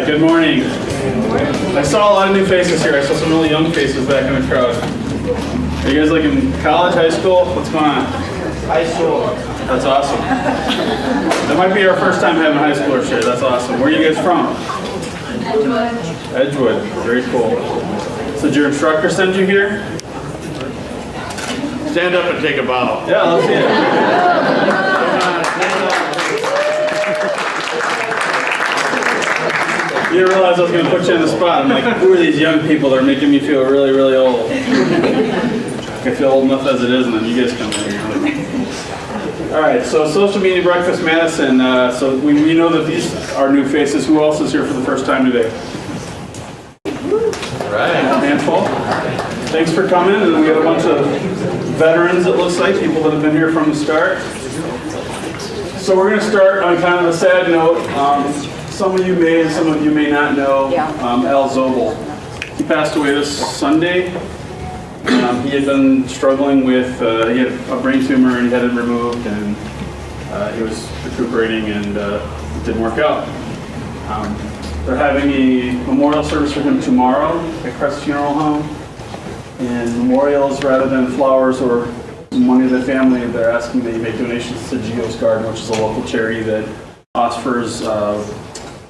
Good morning. I saw a lot of new faces here. I saw some really young faces back in the crowd. Are you guys like in college, high school? What's going on? High school. That's awesome. That might be our first time having high schoolers here. That's awesome. Where are you guys from? Edgewood. Very cool. So did your instructor send you here? Stand up and take a bow. Yeah, let's see it. You didn't realize I was going to put you on the spot. I'm like, who are these young people that are making me feel really, really old? I feel old enough as it is, and then you guys come in. All right, so Social Media Breakfast Madison. So we know that these are new faces. Who else is here for the first time today? All right. A handful. Thanks for coming. And we got a bunch of veterans, it looks like, people that have been here from the start. So we're going to start on kind of a sad note. Some of you may and some of you may not know Al Zobel. He passed away this Sunday. He had been struggling with, he had a brain tumor and he had it removed, and he was recuperating, and it didn't work out. They're having a memorial service for him tomorrow at Crest Funeral Home. And memorials, rather than flowers or money to the family, they're asking that you make donations to Geo's Garden, which is a local charity that offers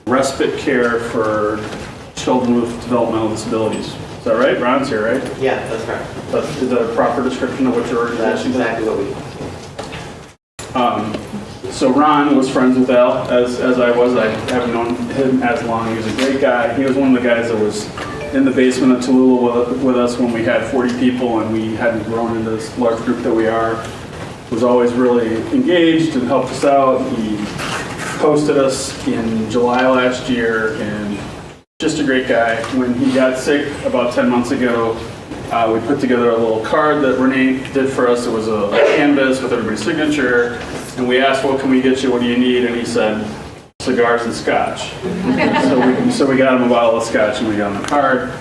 respite care for children with developmental disabilities. Is that right? Ron's here, right? Yeah, that's correct. Is that a proper description of what your organization does? That's exactly what we do. So Ron was friends with Al, as I was. I haven't known him as long. He was a great guy. He was one of the guys that was in the basement of Tallulah with us when we had 40 people and we hadn't grown into this large group that we are. Was always really engaged and helped us out. He hosted us in July last year, and just a great guy. When he got sick about 10 months ago, we put together a little card that Renee did for us. It was a canvas with everybody's signature, and we asked, what can we get you, what do you need? And he said, cigars and scotch. So we got him a bottle of scotch and we got him a card.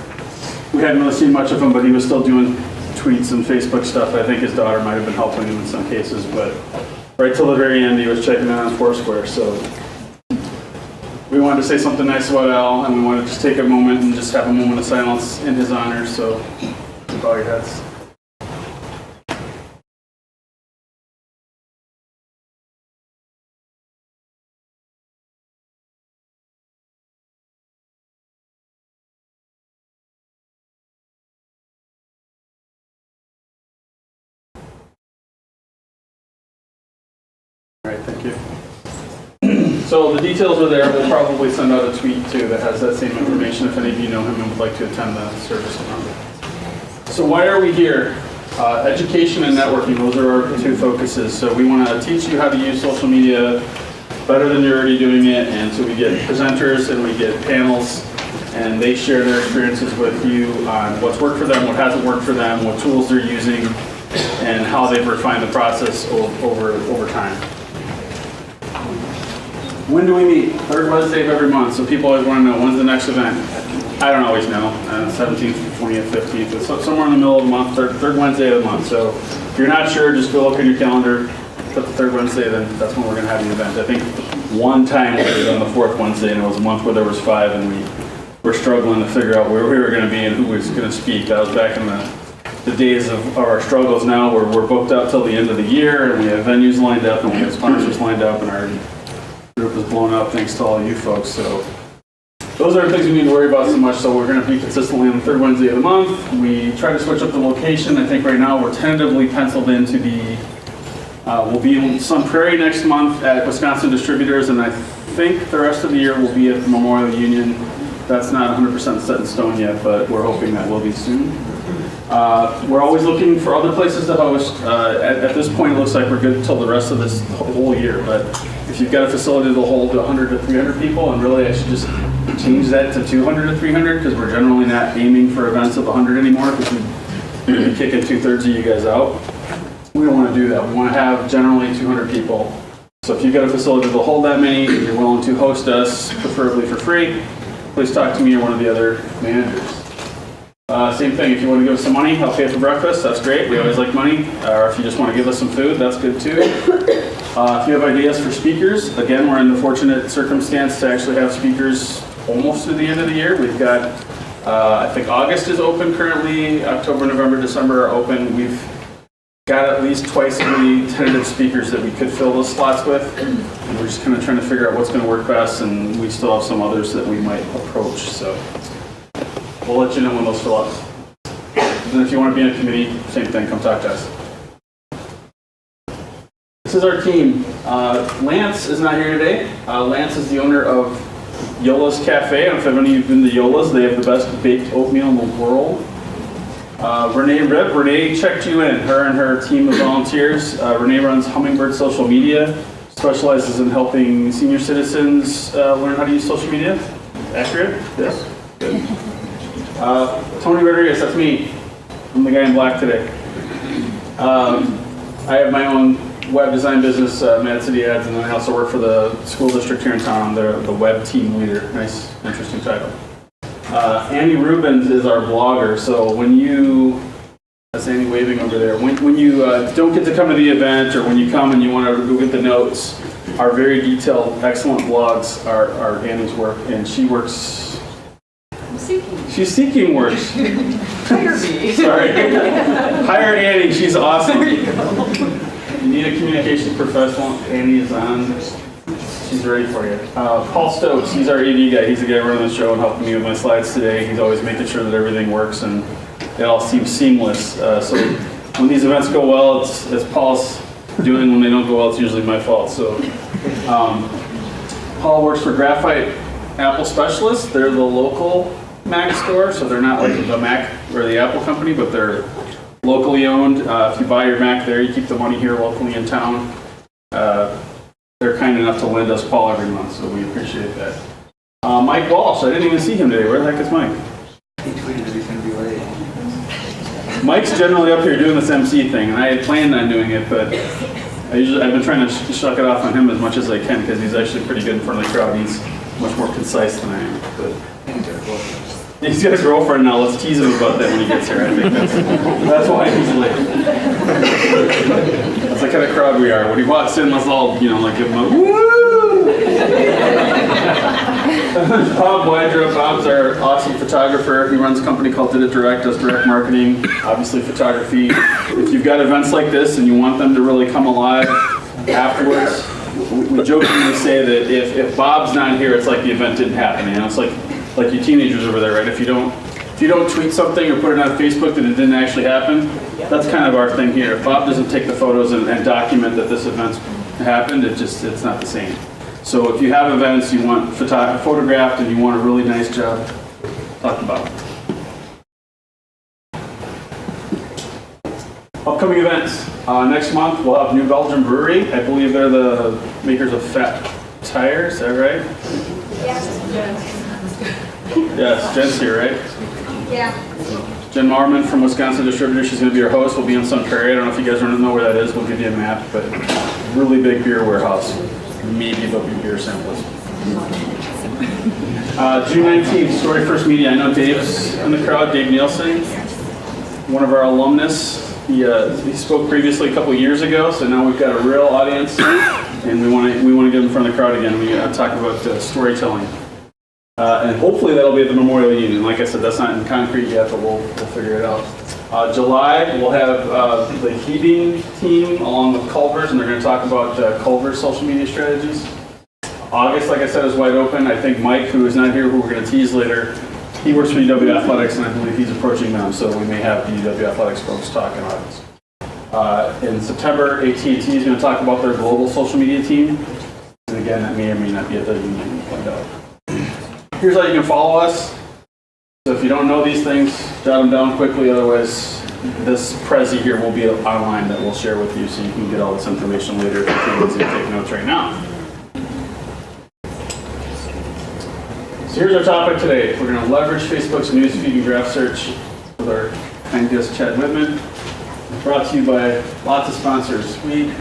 We hadn't really seen much of him, but he was still doing tweets and Facebook stuff. I think his daughter might have been helping him in some cases, but right till the very end, he was checking in on Foursquare. So we wanted to say something nice about Al, and we wanted to just take a moment and just have a moment of silence in his honor. So bow your heads. All right, thank you. So the details are there. We'll probably send out a tweet too that has that same information if any of you know him and would like to attend the service tomorrow. So why are we here? Education and networking, those are our two focuses. So we want to teach you how to use social media better than you're already doing it, and so we get presenters and we get panels, and they share their experiences with you on what's worked for them, what hasn't worked for them, what tools they're using, and how they've refined the process over time. When do we meet? Third Wednesday of every month. So people always want to know, when's the next event? I don't always know. 17th, 20th, 15th. It's somewhere in the middle of the month, third Wednesday of the month. So if you're not sure, just go look in your calendar. Put the third Wednesday, then that's when we're going to have the event. I think one time we did on the fourth Wednesday, and it was a month where there was 5, and we were struggling to figure out where we were going to be and who was going to speak. That was back in the days of our struggles. Now we're booked out till the end of the year, and we have venues lined up, and we have sponsors lined up, and our group is blown up thanks to all you folks. So those are the things we need to worry about so much. So we're going to be consistently on the third Wednesday of the month. We try to switch up the location. I think right now we're tentatively penciled in to be, we'll be in Sun Prairie next month at Wisconsin Distributors, and I think the rest of the year we'll be at the Memorial Union. That's not 100% set in stone yet, but we're hoping that will be soon. We're always looking for other places to host. At this point, it looks like we're good until the rest of this whole year, but if you've got a facility that'll hold 100 to 300 people, and really I should just change that to 200 to 300, because we're generally not aiming for events of 100 anymore, because we'd be kicking 2/3 of you guys out. We don't want to do that. We want to have generally 200 people. So if you've got a facility that'll hold that many, and you're willing to host us, preferably for free, please talk to me or one of the other managers. Same thing, if you want to give us some money, help pay for breakfast, that's great. We always like money. Or if you just want to give us some food, that's good too. If you have ideas for speakers, again, we're in the fortunate circumstance to actually have speakers almost through the end of the year. We've got, I think August is open currently, October, November, December are open. We've got at least twice as many tentative speakers that we could fill those slots with. And we're just kind of trying to figure out what's going to work best, and we still have some others that we might approach. So we'll let you know when those fill up. And if you want to be in a committee, same thing, come talk to us. This is our team. Lance is not here today. Lance is the owner of Yola's Cafe. I don't know if any of you have been to Yola's. They have the best baked oatmeal in the world. Renee checked you in. Her and her team of volunteers. Renee runs Hummingbird Social Media, specializes in helping senior citizens learn how to use social media. Accurate? Yes? Good. Tony Rodriguez, that's me. I'm the guy in black today. I have my own web design business, Mad City Ads, and then I also work for the school district here in town. I'm the web team leader. Nice, interesting title. Annie Rubens is our blogger, so when you, that's Annie waving over there, when you don't get to come to the event, or when you come and you want to go get the notes, our very detailed, excellent blogs are Annie's work, and she works, she's seeking work. Hire me. Sorry. Hire Annie, she's awesome. There you go. You need a communications professional, Annie is on. She's ready for you. Paul Stokes, he's our AV guy. He's the guy running the show and helping me with my slides today. He's always making sure that everything works and it all seems seamless. So when these events go well, it's Paul's doing. When they don't go well, it's usually my fault. So Paul works for Graphite Apple Specialists. They're the local Mac store, so they're not like the Mac or the Apple company, but they're locally owned. If you buy your Mac there, you keep the money here locally in town. They're kind enough to lend us Paul every month, so we appreciate that. Mike Walsh, I didn't even see him today. Where the heck is Mike? He tweeted he's going to be late. Much generally up here doing this MC thing, and I had planned on doing it, but I've been trying to shuck it off on him as much as I can, because he's actually pretty good in front of the crowd. He's much more concise than I am. But he's got a girlfriend now. Let's tease him about that when he gets here. I think that's why he's late. That's the kind of crowd we are. When he walks in, let's all, like give him a woo! Bob Wydra. Bob's our awesome photographer. He runs a company called Did It Direct, does direct marketing, obviously photography. If you've got events like this and you want them to really come alive afterwards, we jokingly say that if Bob's not here, it's like the event didn't happen. It's like you teenagers over there, right? If you don't tweet something or put it on Facebook that it didn't actually happen, that's kind of our thing here. If Bob doesn't take the photos and document that this event's happened, it's not the same. So if you have events you want photographed and you want a really nice job, talk to Bob. Upcoming events. Next month we'll have New Belgium Brewery. I believe they're the makers of Fat Tire, is that right? Yes, Jen's here, right? Yeah. Jen Marmon from Wisconsin Distributor, she's going to be our host. We'll be on Sun Prairie. I don't know if you guys want to know where that is. We'll give you a map, but really big beer warehouse. Maybe there'll be beer samples. June 19th, Story First Media. I know Dave's in the crowd, Dave Nielsen, one of our alumnus. He spoke previously a couple years ago, so now we've got a real audience, and we want to get in front of the crowd again. We talk about storytelling. And hopefully that'll be at the Memorial Union. Like I said, that's not in concrete yet, but we'll figure it out. July, we'll have the heating team along with Culver's, and they're going to talk about Culver's social media strategies. August, like I said, is wide open. I think Mike, who is not here, who we're going to tease later, he works for UW Athletics, and I believe he's approaching them, so we may have the UW Athletics folks talk in August. In September, AT&T is going to talk about their global social media team. And again, that may or may not be at the union. We'll find out. Here's how you can follow us. So if you don't know these things, jot them down quickly. Otherwise, this Prezi here will be online that we'll share with you so you can get all this information later if you can't easy to take notes right now. So here's our topic today. We're going to leverage Facebook's newsfeed and graph search with our kind guest, Chad Wittman. Brought to you by lots of sponsors. We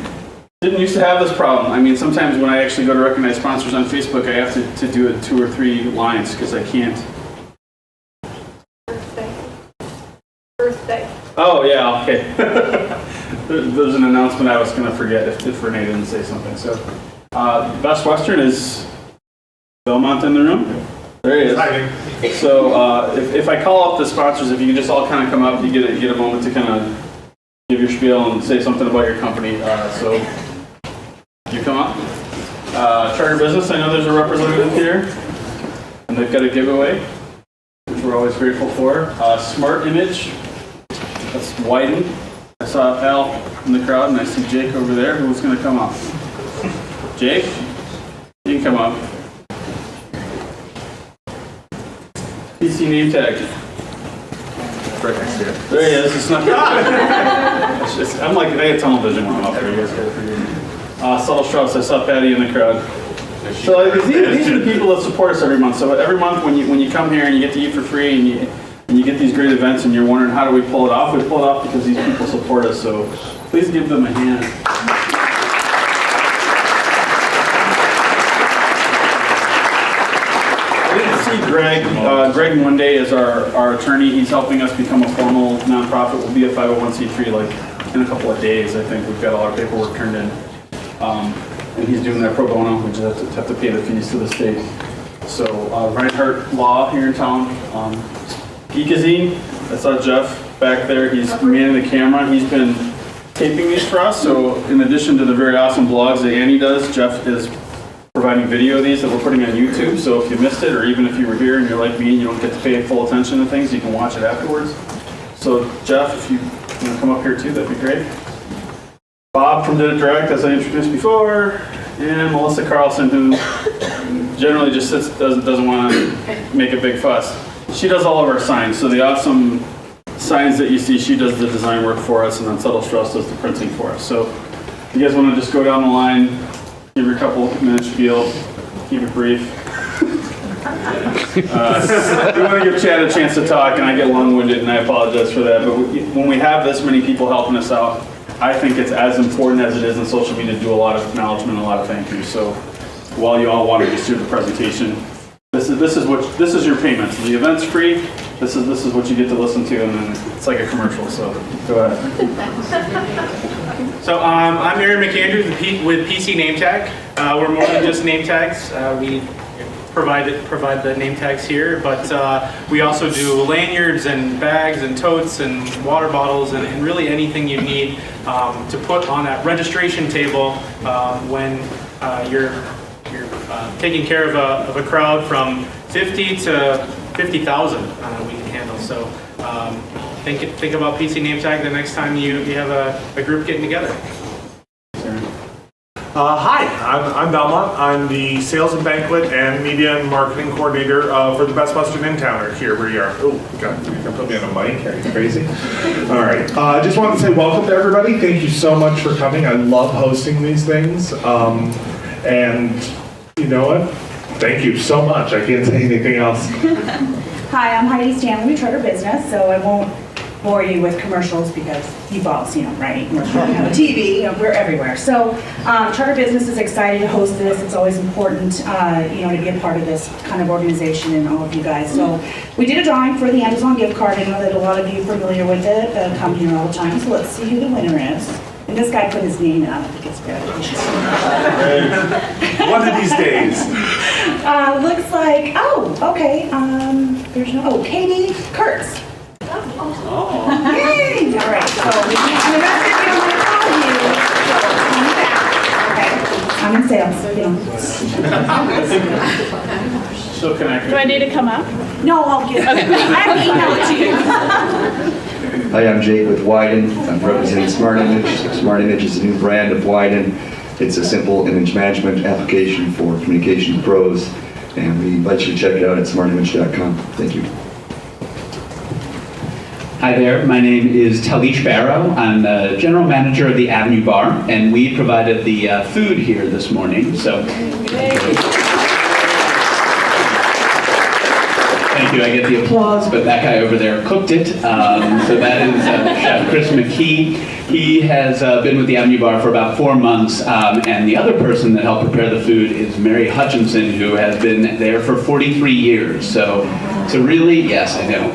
didn't used to have this problem. I mean, sometimes when I actually go to recognize sponsors on Facebook, I have to do it 2 or 3 lines because I can't. Birthday. Oh, yeah, okay. There's an announcement I was going to forget if Renee didn't say something. So, Best Western is Belmont in the room. There he is. So if I call up the sponsors, if you can just all kind of come up, you get a moment to kind of give your spiel and say something about your company. So you come up. Charter Business, I know there's a representative here, and they've got a giveaway, which we're always grateful for. Smart Image, that's Wittman. I saw Al in the crowd, and I see Jake over there. Who's going to come up? Jake, you can come up. PC name tag. Right next to you. There he is. It's not. I'm like, I get tunnel vision when I'm up there. You guys got it for you. Subtle Strauss, I saw Patty in the crowd. So these are the people that support us every month. So every month when you come here and you get to eat for free and you get these great events and you're wondering how do we pull it off, we pull it off because these people support us. So please give them a hand. I didn't see Greg. Greg Monday is our attorney. He's helping us become a formal nonprofit. We'll be a 501c3 like in a couple of days. I think we've got all our paperwork turned in. And he's doing that pro bono. We just have to pay the fees to the state. So Reinhardt Law here in town. Geekazine, I saw Jeff back there. He's manning the camera. He's been taping these for us. So in addition to the very awesome blogs that Annie does, Jeff is providing video of these that we're putting on YouTube. So if you missed it, or even if you were here and you're like me and you don't get to pay full attention to things, you can watch it afterwards. So Jeff, if you want to come up here too, that'd be great. Bob from Did It Direct, as I introduced before, and Melissa Carlson, who generally just sits, doesn't want to make a big fuss. She does all of our signs, so the awesome signs that you see, she does the design work for us, and then Subtle Strauss does the printing for us. So if you guys want to just go down the line, give her a couple minutes spiel, keep it brief. We want to give Chad a chance to talk, and I get long-winded, and I apologize for that, but when we have this many people helping us out, I think it's as important as it is in social media to do a lot of acknowledgement and a lot of thank yous. So while you all want to just do the presentation, this is your payment. So the event's free. This is what you get to listen to, and then it's like a commercial. So go ahead. So I'm Aaron McAndrews with PC Name Tag. We're more than just name tags. We provide the name tags here, but we also do lanyards and bags and totes and water bottles and really anything you need to put on that registration table when you're taking care of a crowd from 50 to 50,000 we can handle. So think about PC Name Tag the next time you have a group getting together. Hi, I'm Belmont. I'm the Sales and Banquet and Media and Marketing Coordinator for the Best Western in Towner here where you are. Oh, God, you're gonna put me on a mic? Are you crazy? All right. I just wanted to say welcome to everybody. Thank you so much for coming. I love hosting these things. And you know what? Thank you so much. I can't say anything else. Hi, I'm Heidi Stanley with Charter Business, so I won't bore you with commercials because you've all seen them, right? We're on TV, we're everywhere. So Charter Business is excited to host this. It's always important, to be a part of this kind of organization and all of you guys. So we did a drawing for the Amazon gift card. I know that a lot of you are familiar with it, come here all the time. So let's see who the winner is. And this guy put his name in. I don't think it's good. One of these days. Looks like, okay. There's no, Katie Kurtz. Oh. Yay! All right, so I'm going to call you. So I'm in sales, So connected. Do I need to come up? No, I'll get it. I email it to you. Hi, I'm Jake with Wittman. I'm representing Smart Image. Smart Image is a new brand of Wittman. It's a simple image management application for communication pros, and we invite you to check it out at smartimage.com. Thank you. Hi there, my name is Talish Barrow. I'm the general manager of the Avenue Bar, and we provided the food here this morning. So, thank you. I get the applause, but that guy over there cooked it. So that is Chef Chris McKee. He has been with the Avenue Bar for about 4 months, and the other person that helped prepare the food is Mary Hutchinson, who has been there for 43 years. So really, yes, I know.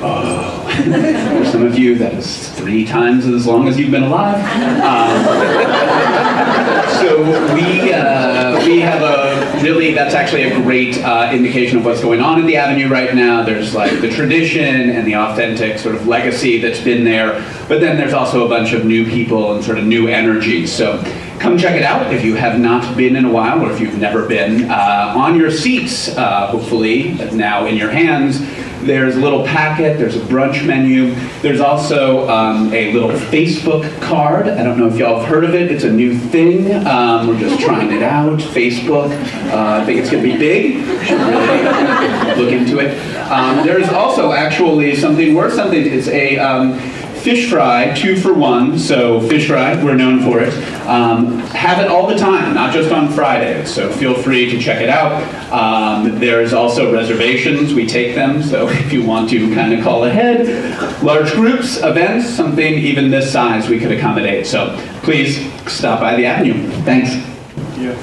For some of you, that is 3 times as long as you've been alive. So we have a really, that's actually a great indication of what's going on at the Avenue right now. There's like the tradition and the authentic sort of legacy that's been there, but then there's also a bunch of new people and sort of new energy. So come check it out if you have not been in a while, or if you've never been. On your seats, hopefully now in your hands, there's a little packet, there's a brunch menu, there's also a little Facebook card. I don't know if y'all have heard of it, it's a new thing. We're just trying it out, Facebook. I think it's gonna be big, should really look into it. There's also actually something worth something, it's a fish fry, 2 for 1, so fish fry, we're known for it. Have it all the time, not just on Fridays, so feel free to check it out. There's also reservations, we take them, so if you want to kind of call ahead. Large groups, events, something even this size we could accommodate, so please stop by the Avenue. Thanks. Yeah.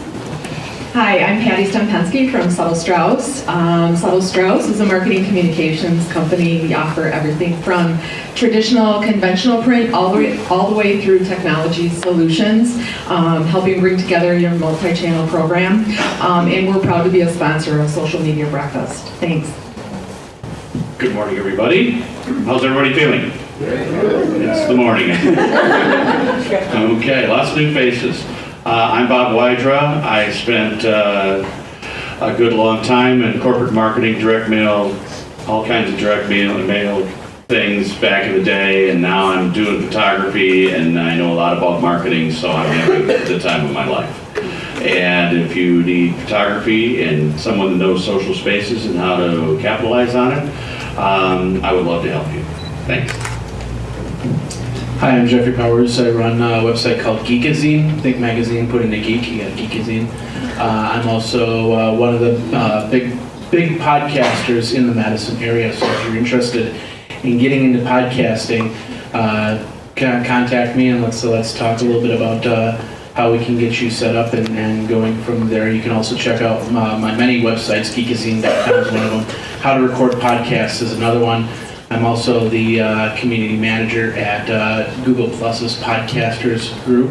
Hi, I'm Patty Stempensky from Subtle Strauss. Subtle Strauss is a marketing communications company. We offer everything from traditional, conventional print all the way through technology solutions, helping bring together your multi-channel program. And we're proud to be a sponsor of Social Media Breakfast. Thanks. Good morning, everybody. How's everybody feeling? It's the morning. Okay, lots of new faces. I'm Bob Wydra. I spent a good long time in corporate marketing, direct mail, all kinds of direct mail things back in the day, and now I'm doing photography, and I know a lot about marketing, so I'm having the time of my life. And if you need photography and someone that knows social spaces and how to capitalize on it, I would love to help you. Thanks. Hi, I'm Jeffrey Powers. I run a website called Geekazine. Think magazine, put in a geek, you got Geekazine. I'm also one of the big podcasters in the Madison area, so if you're interested in getting into podcasting, contact me and let's talk a little bit about how we can get you set up and going from there. You can also check out my many websites. Geekazine.com is one of them. How to Record Podcasts is another one. I'm also the community manager at Google Plus's Podcasters group,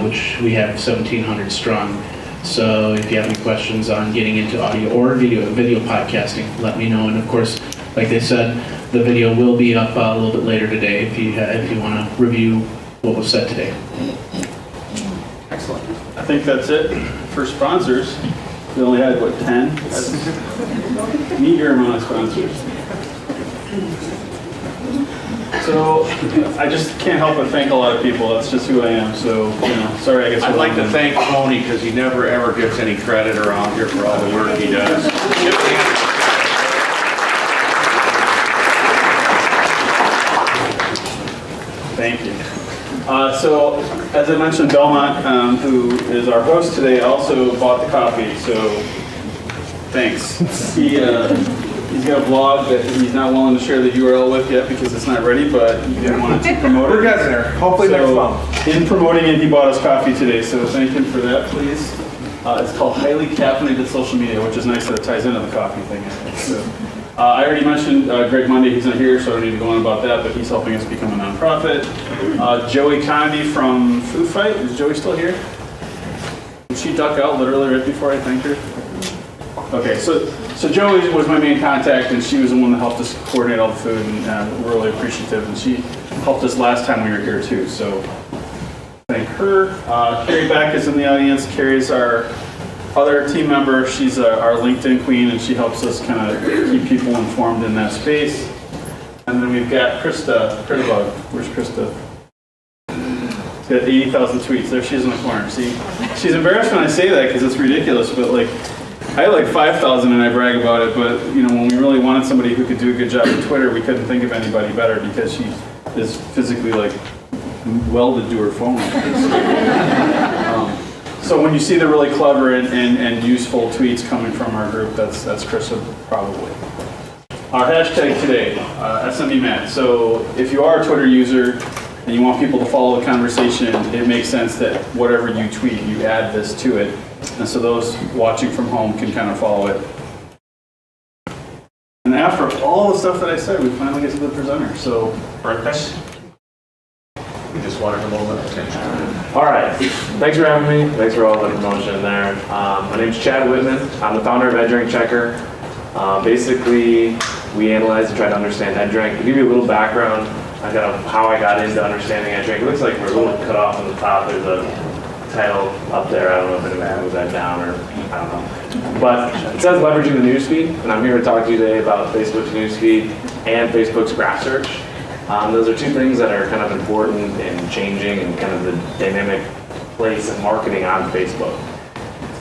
which we have 1,700 strong. So if you have any questions on getting into audio or video podcasting, let me know. And of course, like they said, the video will be up a little bit later today if you want to review what was said today. Excellent. I think that's it for sponsors. We only had, 10? That's a meager amount of sponsors. So I just can't help but thank a lot of people. That's just who I am. So, sorry I guess. I'd like to thank Tony because he never ever gets any credit around here for all the work he does. Thank you. So, as I mentioned, Belmont, who is our host today, also bought the coffee. So, thanks. He's got a blog that he's not willing to share the URL with yet because it's not ready, but he didn't want to promote it. We're getting there. Hopefully next month. In promoting it, he bought us coffee today, so thank him for that, please. It's called Highly Caffeinated Social Media, which is nice that it ties into the coffee thing. I think. So, I already mentioned Greg Monday, he's not here, so I don't need to go on about that, but he's helping us become a nonprofit. Joey Condy from Food Fight, is Joey still here? Did she duck out literally right before I thanked her? Okay, so Joey was my main contact, and she was the one that helped us coordinate all the food, and we're really appreciative. And she helped us last time we were here too, so thank her. Carrie Beck is in the audience. Carrie's our other team member. She's our LinkedIn queen, and she helps us kind of keep people informed in that space. And then we've got Krista Crittabug. Where's Krista? She's got 80,000 tweets. There she is in the corner. See, she's embarrassed when I say that because it's ridiculous, but like. I had like 5,000 and I brag about it, but when we really wanted somebody who could do a good job on Twitter, we couldn't think of anybody better because she is physically like welded to her phone. So when you see the really clever and useful tweets coming from our group, that's Krista probably. Our hashtag today, SMBMad. So if you are a Twitter user and you want people to follow the conversation, it makes sense that whatever you tweet, you add this to it. And so those watching from home can kind of follow it. And after all the stuff that I said, we finally get to the presenter. So, birthday? We just wanted a moment of attention. All right, thanks for having me. Thanks for all the promotion there. My name's Chad Wittman. I'm the founder of EdDrink Checker. Basically, we analyze and try to understand EdDrink. To give you a little background on kind of how I got into understanding EdDrink, it looks like we're a little cut off on the top. There's a title up there. I don't know if anyone moves that down or I don't know. But it says leveraging the newsfeed, and I'm here to talk to you today about Facebook's newsfeed and Facebook's graph search. Those are two things that are kind of important in changing and kind of the dynamic place of marketing on Facebook.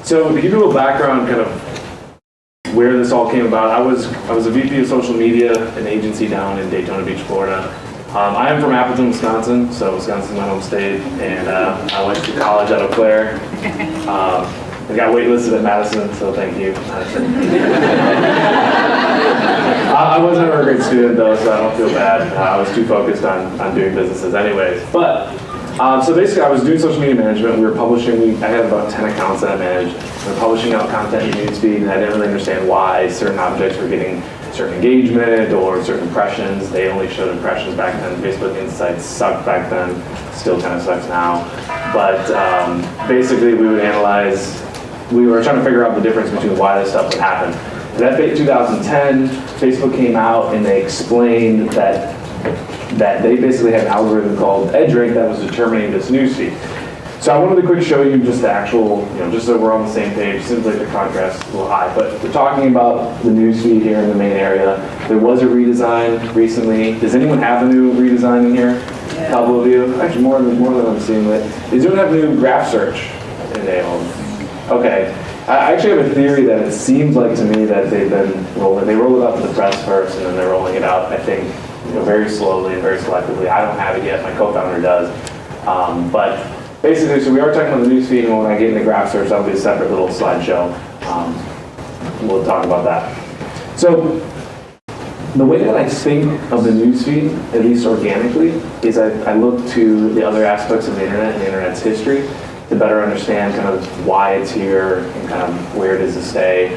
So to give you a little background, kind of where this all came about, I was a VP of social media at an agency down in Daytona Beach, Florida. I am from Appleton, Wisconsin, so Wisconsin's my home state, and I went to college at Eau Claire. I got waitlisted at Madison, so thank you, Madison. I was never a great student though, so I don't feel bad. I was too focused on doing businesses anyways. But, so basically I was doing social media management. We were publishing, I had about 10 accounts that I managed. We were publishing out content in newsfeed, and I didn't really understand why certain objects were getting certain engagement or certain impressions. They only showed impressions back then. Facebook Insights sucked back then, still kind of sucks now. But basically we would analyze, we were trying to figure out the difference between why this stuff would happen. In that 2010, Facebook came out and they explained that they basically had an algorithm called EdDrink that was determining this newsfeed. So I wanted to quick show you just the actual, just so we're on the same page, seems like the contrast is a little high, but we're talking about the newsfeed here in the main area. There was a redesign recently. Does anyone have a new redesign in here? Yeah. A couple of you? Actually, more than I'm seeing it. Does anyone have a new graph search enabled? Okay. I actually have a theory that it seems like to me that they roll it out to the press first, and then they're rolling it out, I think, very slowly and very selectively. I don't have it yet. My co-founder does. But basically, so we are talking about the newsfeed, and when I get into graph search, that'll be a separate little slideshow. We'll talk about that. So the way that I think of the newsfeed, at least organically, is I look to the other aspects of the internet and the internet's history to better understand kind of why it's here and kind of where it is to stay,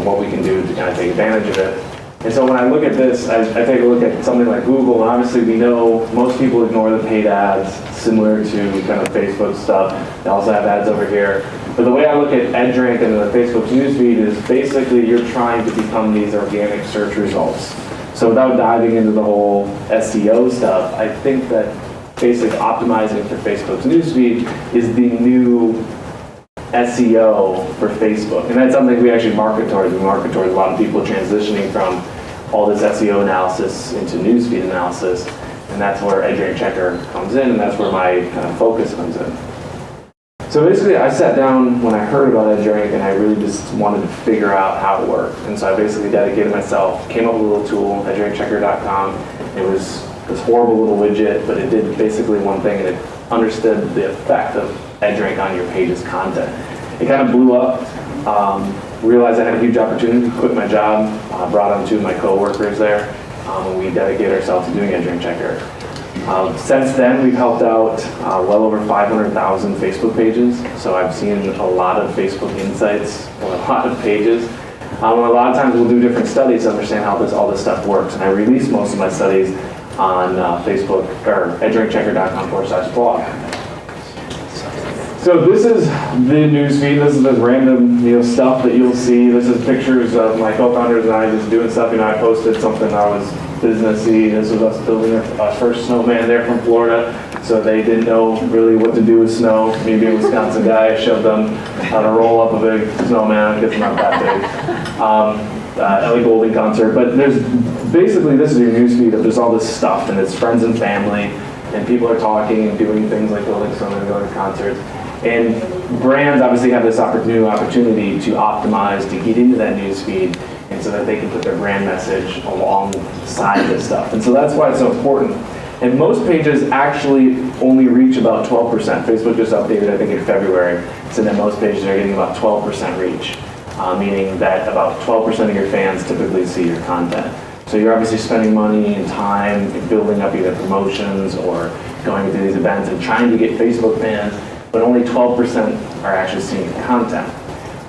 what we can do to kind of take advantage of it. And so when I look at this, I take a look at something like Google, and obviously we know most people ignore the paid ads, similar to kind of Facebook stuff. They also have ads over here. But the way I look at EdDrink and the Facebook newsfeed is basically you're trying to become these organic search results. So without diving into the whole SEO stuff, I think that basically optimizing for Facebook's newsfeed is the new SEO for Facebook. And that's something we actually market towards. We market towards a lot of people transitioning from all this SEO analysis into newsfeed analysis. And that's where EdDrink Checker comes in, and that's where my kind of focus comes in. So basically I sat down when I heard about EdDrink, and I really just wanted to figure out how it worked. And so I basically dedicated myself, came up with a little tool, EdDrinkChecker.com. It was this horrible little widget, but it did basically one thing, and it understood the effect of EdDrink on your page's content. It kind of blew up. Realized I had a huge opportunity, quit my job, brought on two of my co-workers there, and we dedicated ourselves to doing EdDrink Checker. Since then, we've helped out well over 500,000 Facebook pages, so I've seen a lot of Facebook insights on a lot of pages. A lot of times we'll do different studies to understand how all this stuff works, and I release most of my studies on Facebook, or EdDrinkChecker.com/blog. So this is the newsfeed. This is the random stuff that you'll see. This is pictures of my co-founders and I just doing stuff. I posted something that was businessy. This was us building our first snowman there from Florida. So they didn't know really what to do with snow. Me being a Wisconsin guy, I showed them how to roll up a big snowman. It's not that big. Ellie Goulding concert. But there's basically, this is your newsfeed of just all this stuff, and it's friends and family, and people are talking and doing things like building snowmen and going to concerts. And brands obviously have this new opportunity to optimize, to get into that newsfeed, and so that they can put their brand message alongside this stuff. And so that's why it's so important. And most pages actually only reach about 12%. Facebook just updated, I think, in February, so that most pages are getting about 12% reach, meaning that about 12% of your fans typically see your content. So you're obviously spending money and time in building up either promotions or going to these events and trying to get Facebook fans, but only 12% are actually seeing the content.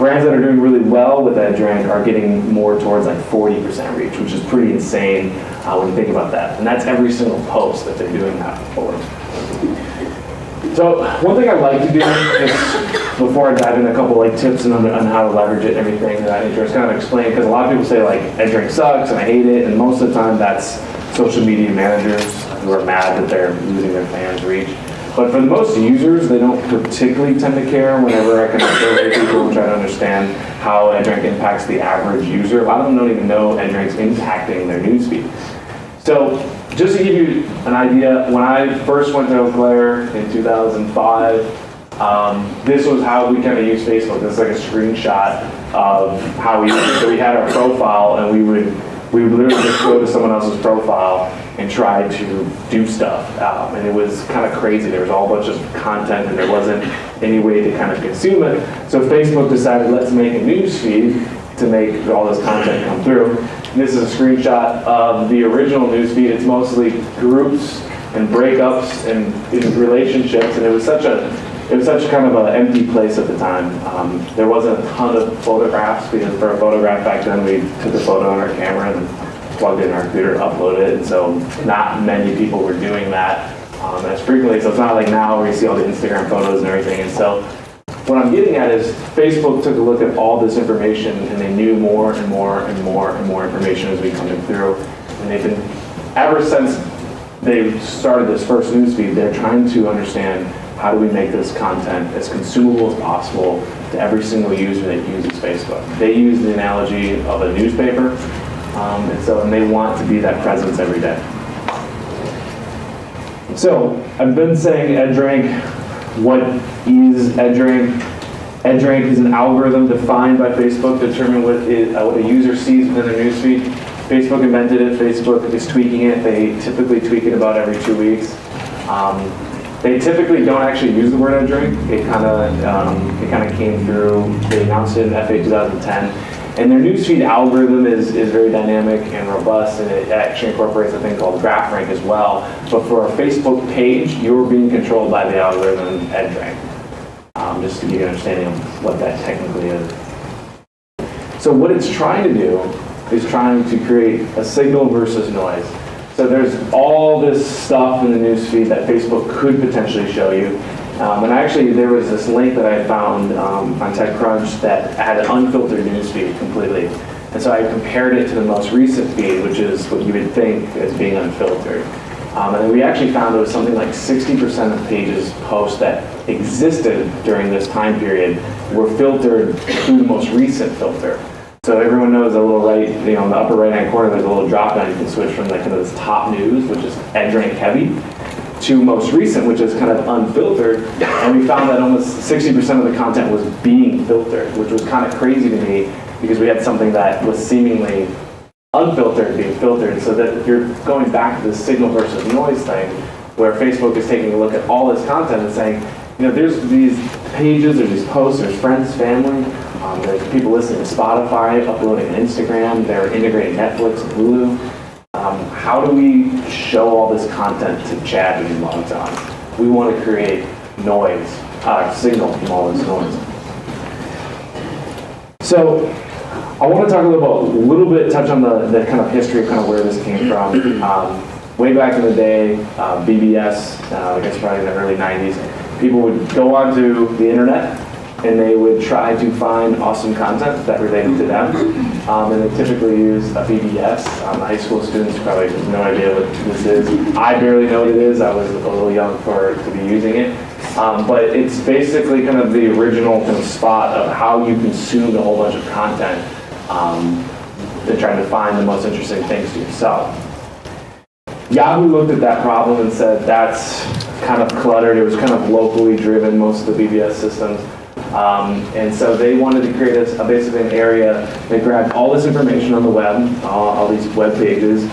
Brands that are doing really well with EdDrink are getting more towards like 40% reach, which is pretty insane when you think about that. And that's every single post that they're doing that for. So one thing I like to do is, before I dive in, a couple like tips on how to leverage it and everything that I just kind of explain, because a lot of people say like EdDrink sucks and I hate it, and most of the time that's social media managers who are mad that they're losing their fans' reach. But for the most users, they don't particularly tend to care whenever I kind of survey people and try to understand how EdDrink impacts the average user. A lot of them don't even know EdDrink's impacting their newsfeed. So just to give you an idea, when I first went to Eau Claire in 2005, this was how we kind of used Facebook. This is like a screenshot of how we used it. So we had our profile, and we would literally just go to someone else's profile and try to do stuff. And it was kind of crazy. There was all a bunch of content, and there wasn't any way to kind of consume it. So Facebook decided, let's make a news feed to make all this content come through. And this is a screenshot of the original news feed. It's mostly groups and breakups and relationships, and it was such kind of an empty place at the time. There wasn't a ton of photographs, because for a photograph back then, we took a photo on our camera and plugged it in our computer, uploaded it, and so not many people were doing that as frequently. So it's not like now where you see all the Instagram photos and everything. And so what I'm getting at is Facebook took a look at all this information, and they knew more and more and more and more information as we coming through. And they've been, ever since they started this first newsfeed, they're trying to understand how do we make this content as consumable as possible to every single user that uses Facebook. They use the analogy of a newspaper, and they want to be that presence every day. So I've been saying EdDrink. What is EdDrink? EdDrink is an algorithm defined by Facebook to determine what a user sees within their newsfeed. Facebook invented it. Facebook is tweaking it. They typically tweak it about every 2 weeks. They typically don't actually use the word EdDrink. It kind of came through. They announced it in FA 2010. And their newsfeed algorithm is very dynamic and robust, and it actually incorporates a thing called graph rank as well. But for a Facebook page, you're being controlled by the algorithm EdDrink. Just to give you an understanding of what that technically is. So what it's trying to do is trying to create a signal versus noise. So there's all this stuff in the newsfeed that Facebook could potentially show you. And actually, there was this link that I found on TechCrunch that had an unfiltered newsfeed completely. And so I compared it to the most recent feed, which is what you would think as being unfiltered. And then we actually found there was something like 60% of pages posts that existed during this time period were filtered through the most recent filter. So everyone knows a little right, in the upper right-hand corner, there's a little drop down. You can switch from like kind of this top news, which is EdDrink heavy, to most recent, which is kind of unfiltered. And we found that almost 60% of the content was being filtered, which was kind of crazy to me, because we had something that was seemingly unfiltered being filtered. So that you're going back to the signal versus noise thing, where Facebook is taking a look at all this content and saying, there's these pages, there's these posts, there's friends, family, there's people listening to Spotify, uploading on Instagram, they're integrating Netflix and Hulu. How do we show all this content to Chad when he logs on? We want to create noise, signal from all this noise. So I want to talk a little bit, touch on the kind of history of kind of where this came from. Way back in the day, BBS, I guess probably in the early 90s, people would go onto the internet and they would try to find awesome content that related to them. And they typically use a BBS. High school students probably have no idea what this is. I barely know what it is. I was a little young to be using it. But it's basically kind of the original kind of spot of how you consumed a whole bunch of content to try to find the most interesting things to yourself. Yahoo looked at that problem and said that's kind of cluttered. It was kind of locally driven, most of the BBS systems. And so they wanted to create basically an area that grabbed all this information on the web, all these web pages,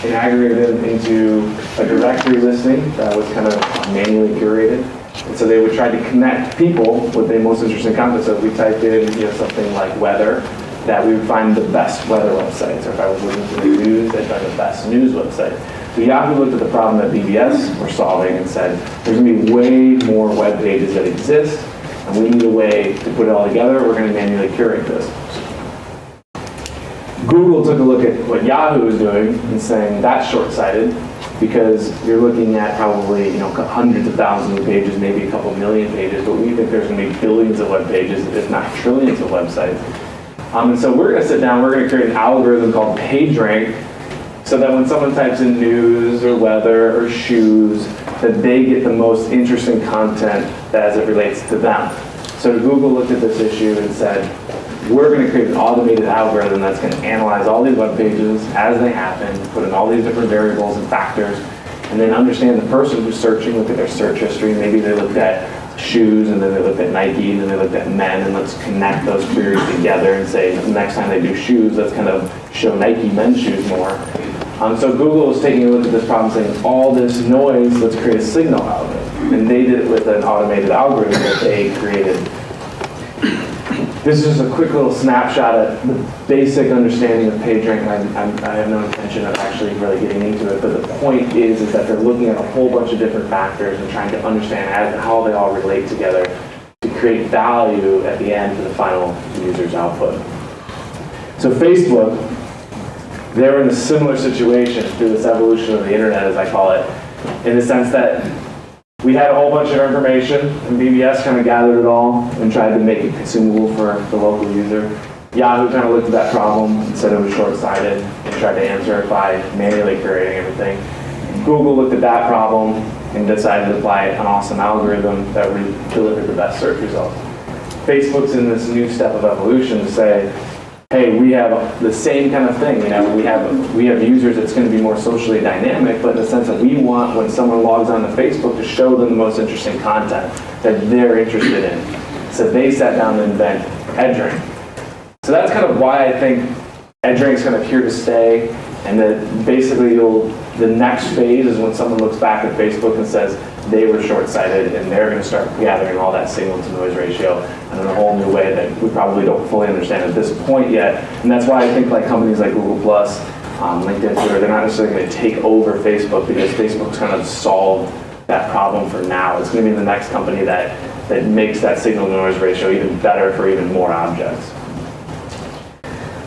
and aggregated them into a directory listing that was kind of manually curated. And so they would try to connect people with the most interesting content. So if we typed in something like weather, that we would find the best weather websites. Or if I was looking for the news, I'd find the best news website. So Yahoo looked at the problem that BBS were solving and said, there's going to be way more web pages that exist, and we need a way to put it all together. We're going to manually curate this. Google took a look at what Yahoo is doing and saying that's short-sighted because you're looking at probably hundreds of thousands of pages, maybe a couple million pages, but we think there's going to be billions of web pages, if not trillions of websites. And so we're going to sit down, we're going to create an algorithm called PageRank so that when someone types in news or weather or shoes, that they get the most interesting content as it relates to them. So Google looked at this issue and said, we're going to create an automated algorithm that's going to analyze all these web pages as they happen, put in all these different variables and factors, and then understand the person who's searching, look at their search history. Maybe they looked at shoes, and then they looked at Nike, and then they looked at men, and let's connect those queries together and say, the next time they do shoes, let's kind of show Nike men's shoes more. So Google was taking a look at this problem saying, all this noise, let's create a signal out of it. And they did it with an automated algorithm that they created. This is just a quick little snapshot at the basic understanding of PageRank. I have no intention of actually really getting into it, but the point is that they're looking at a whole bunch of different factors and trying to understand how they all relate together to create value at the end for the final user's output. So Facebook, they're in a similar situation through this evolution of the internet, as I call it, in the sense that we had a whole bunch of information, and BBS kind of gathered it all and tried to make it consumable for the local user. Yahoo kind of looked at that problem and said it was short-sighted and tried to answer it by manually curating everything. Google looked at that problem and decided to apply an awesome algorithm that would deliver the best search results. Facebook's in this new step of evolution to say, hey, we have the same kind of thing. We have users that's going to be more socially dynamic, but in the sense that we want when someone logs on to Facebook to show them the most interesting content that they're interested in. So they sat down to invent EdgeRank. So that's kind of why I think EdgeRank's kind of here to stay, and that basically the next phase is when someone looks back at Facebook and says they were short-sighted, and they're going to start gathering all that signal-to-noise ratio in a whole new way that we probably don't fully understand at this point yet. And that's why I think companies like Google+, LinkedIn, Twitter, they're not necessarily going to take over Facebook because Facebook's kind of solved that problem for now. It's going to be the next company that makes that signal-to-noise ratio even better for even more objects.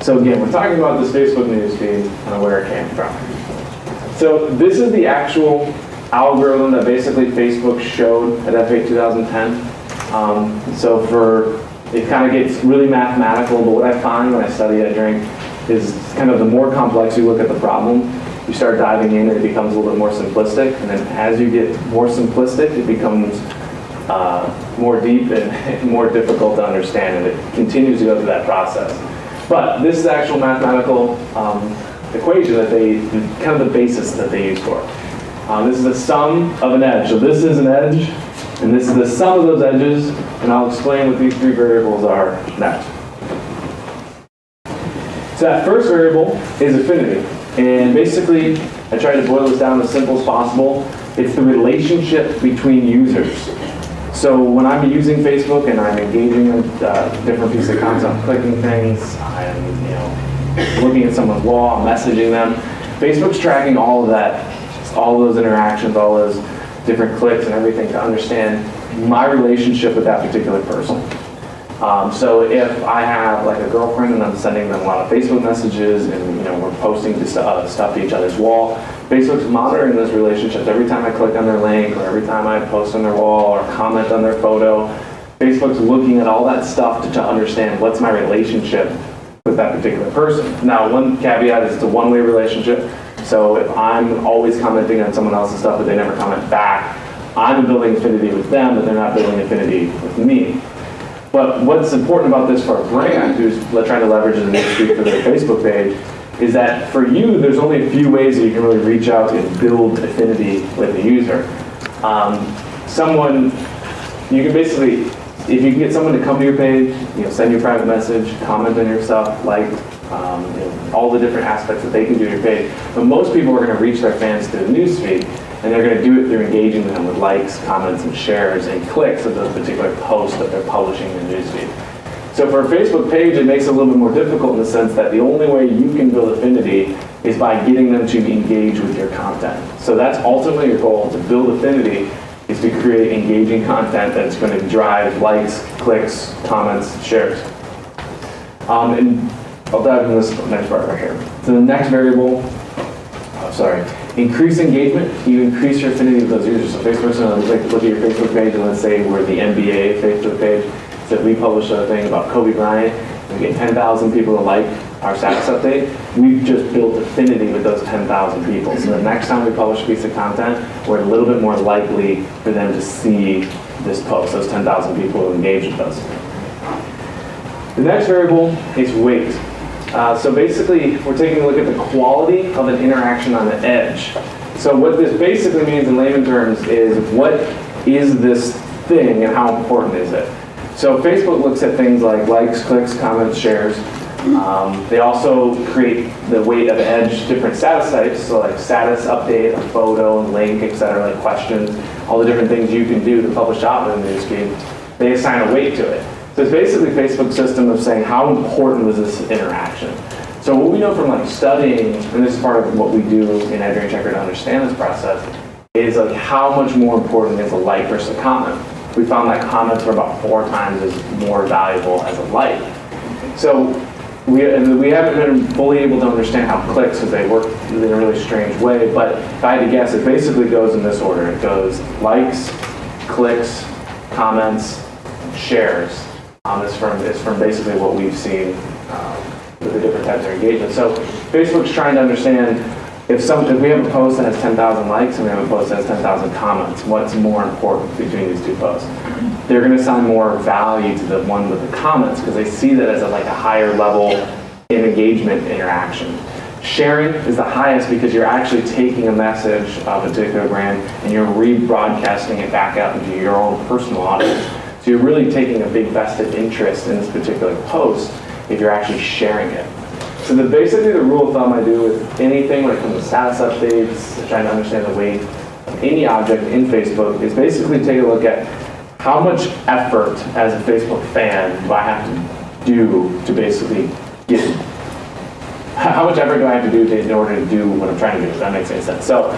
So again, we're talking about this Facebook newsfeed and where it came from. So this is the actual algorithm that basically Facebook showed at F8 2010. It kind of gets really mathematical, but what I find when I study EdgeRank is kind of the more complex you look at the problem, you start diving in and it becomes a little bit more simplistic, and then as you get more simplistic, it becomes more deep and more difficult to understand, and it continues to go through that process. But this is the actual mathematical equation that kind of the basis that they use for it. This is the sum of an edge. So this is an edge, and this is the sum of those edges, and I'll explain what these three variables are next. So that first variable is affinity, and basically I try to boil this down as simple as possible. It's the relationship between users. So when I'm using Facebook and I'm engaging in different pieces of content, I'm clicking things, I'm looking at someone's wall, I'm messaging them, Facebook's tracking all of that, all those interactions, all those different clicks and everything to understand my relationship with that particular person. So if I have a girlfriend and I'm sending them a lot of Facebook messages and we're posting stuff to each other's wall, Facebook's monitoring those relationships. Every time I click on their link or every time I post on their wall or comment on their photo, Facebook's looking at all that stuff to understand what's my relationship with that particular person. Now, one caveat is it's a one-way relationship. So if I'm always commenting on someone else's stuff but they never comment back, I'm building affinity with them, but they're not building affinity with me. But what's important about this for a brand who's trying to leverage the newsfeed for their Facebook page is that for you, there's only a few ways that you can really reach out and build affinity with the user. You can basically, if you can get someone to come to your page, send you a private message, comment on your stuff, all the different aspects that they can do to your page. But most people are going to reach their fans through the newsfeed, and they're going to do it through engaging them with likes, comments, and shares, and clicks of those particular posts that they're publishing in the newsfeed. So for a Facebook page, it makes it a little bit more difficult in the sense that the only way you can build affinity is by getting them to engage with your content. So that's ultimately your goal, to build affinity, is to create engaging content that's going to drive likes, clicks, comments, shares. And I'll dive into this next part right here. So the next variable, increase engagement. You increase your affinity with those users. So Facebook's going to look at your Facebook page, and let's say we're the NBA Facebook page. So if we publish a thing about Kobe Bryant, and we get 10,000 people to like our status update, we've just built affinity with those 10,000 people. So the next time we publish a piece of content, we're a little bit more likely for them to see this post, those 10,000 people who engage with us. The next variable is weight. So basically, we're taking a look at the quality of an interaction on the edge. So what this basically means in layman terms is, what is this thing and how important is it? So Facebook looks at things like likes, clicks, comments, shares. They also create the weight of edge different status types, so like status update, a photo, link, etc., like questions, all the different things you can do to publish out in the newsfeed. They assign a weight to it. So it's basically Facebook's system of saying, how important was this interaction? So what we know from like studying, and this is part of what we do in EdRain Checker to understand this process, is like how much more important is a like versus a comment. We found that comments are about 4 times as more valuable as a like. So we haven't been fully able to understand how clicks, because they work in a really strange way, but if I had to guess, it basically goes in this order. It goes likes, clicks, comments, shares. It's from basically what we've seen with the different types of engagement. So Facebook's trying to understand if we have a post that has 10,000 likes and we have a post that has 10,000 comments, what's more important between these two posts? They're going to assign more value to the one with the comments because they see that as a higher level in engagement interaction. Sharing is the highest because you're actually taking a message of a particular brand and you're rebroadcasting it back out into your own personal audience. So you're really taking a big vested interest in this particular post if you're actually sharing it. So basically the rule of thumb I do with anything when it comes to status updates, trying to understand the weight of any object in Facebook, is basically take a look at how much effort as a Facebook fan do I have to do to basically get, how much effort do I have to do in order to do what I'm trying to do, if that makes any sense. So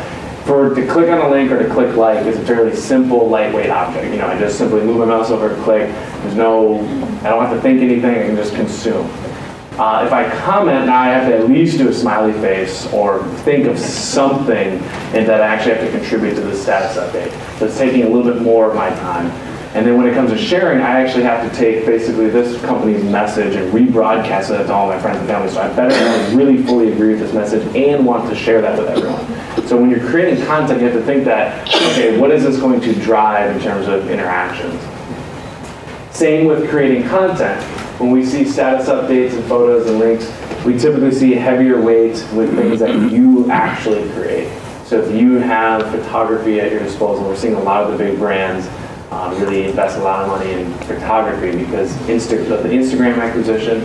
to click on a link or to click like is a fairly simple, lightweight object. I just simply move my mouse over and click. I don't have to think anything, I can just consume. If I comment, now I have to at least do a smiley face or think of something and that I actually have to contribute to the status update. So it's taking a little bit more of my time. And then when it comes to sharing, I actually have to take basically this company's message and rebroadcast it to all my friends and family. So I better really fully agree with this message and want to share that with everyone. So when you're creating content, you have to think that, okay, what is this going to drive in terms of interactions? Same with creating content. When we see status updates and photos and links, we typically see heavier weight with things that you actually create. So if you have photography at your disposal, we're seeing a lot of the big brands really invest a lot of money in photography because of the Instagram acquisition.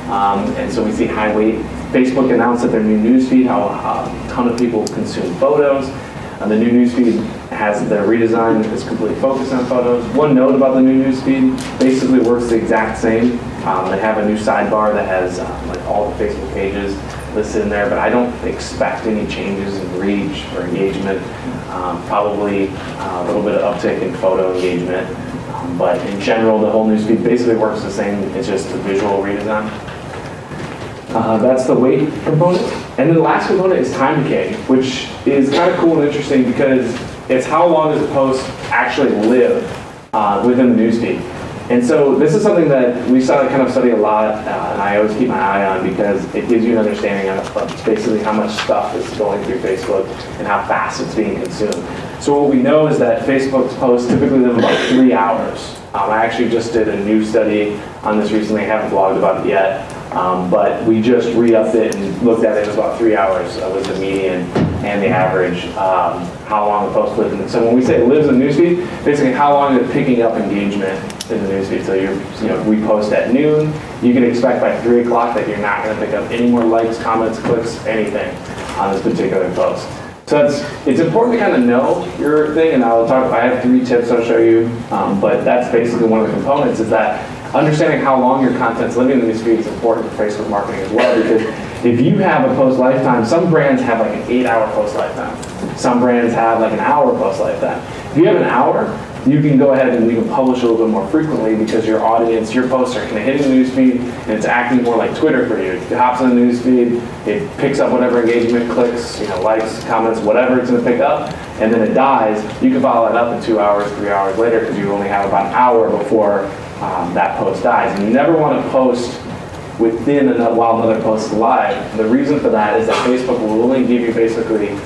And so we see high weight. Facebook announced that their new newsfeed, how a ton of people consume photos. The new newsfeed has the redesign that's completely focused on photos. One note about the new newsfeed, basically works the exact same. They have a new sidebar that has all the Facebook pages listed in there, but I don't expect any changes in reach or engagement. Probably a little bit of uptick in photo engagement. But in general, the whole newsfeed basically works the same. It's just a visual redesign. That's the weight component. And then the last component is time decay, which is kind of cool and interesting because it's how long does a post actually live within the newsfeed. And so this is something that we kind of study a lot, and I always keep my eye on because it gives you an understanding of basically how much stuff is going through Facebook and how fast it's being consumed. So what we know is that Facebook's posts typically live about 3 hours. I actually just did a new study on this recently. I haven't blogged about it yet, but we just re-upped it and looked at it. It was about 3 hours was the median and the average, how long the post lived. And so when we say it lives in the newsfeed, basically how long is it picking up engagement in the newsfeed. So we post at noon. You can expect by 3 o'clock that you're not going to pick up any more likes, comments, clicks, anything on this particular post. So it's important to kind of know your thing, and I have 3 tips I'll show you, but that's basically one of the components is that understanding how long your content's living in the newsfeed is important for Facebook marketing as well, because if you have a post lifetime, some brands have like an 8-hour post lifetime. Some brands have like an hour post lifetime. If you have an hour, you can go ahead and we can publish a little bit more frequently because your audience, your posts are kind of hitting the newsfeed and it's acting more like Twitter for you. It hops on the newsfeed, it picks up whatever engagement, clicks, likes, comments, whatever it's going to pick up, and then it dies. You can follow that up in 2 hours, 3 hours later because you only have about an hour before that post dies. And you never want to post within while another post is live. And the reason for that is that Facebook will only give you basically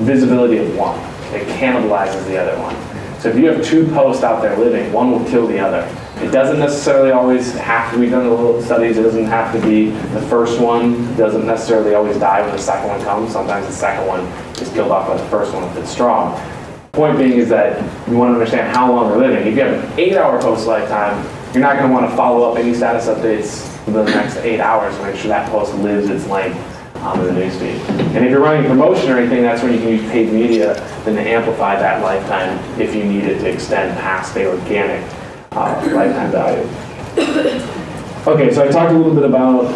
visibility of one. It cannibalizes the other one. So if you have 2 posts out there living, one will kill the other. It doesn't necessarily always have to be done in little studies. It doesn't have to be the first one. It doesn't necessarily always die when the second one comes. Sometimes the second one is killed off by the first one if it's strong. Point being is that you want to understand how long they're living. If you have an 8-hour post lifetime, you're not going to want to follow up any status updates for the next 8 hours to make sure that post lives its length in the newsfeed. And if you're running a promotion or anything, that's when you can use paid media then to amplify that lifetime if you need it to extend past the organic lifetime value. Okay, so I talked a little bit about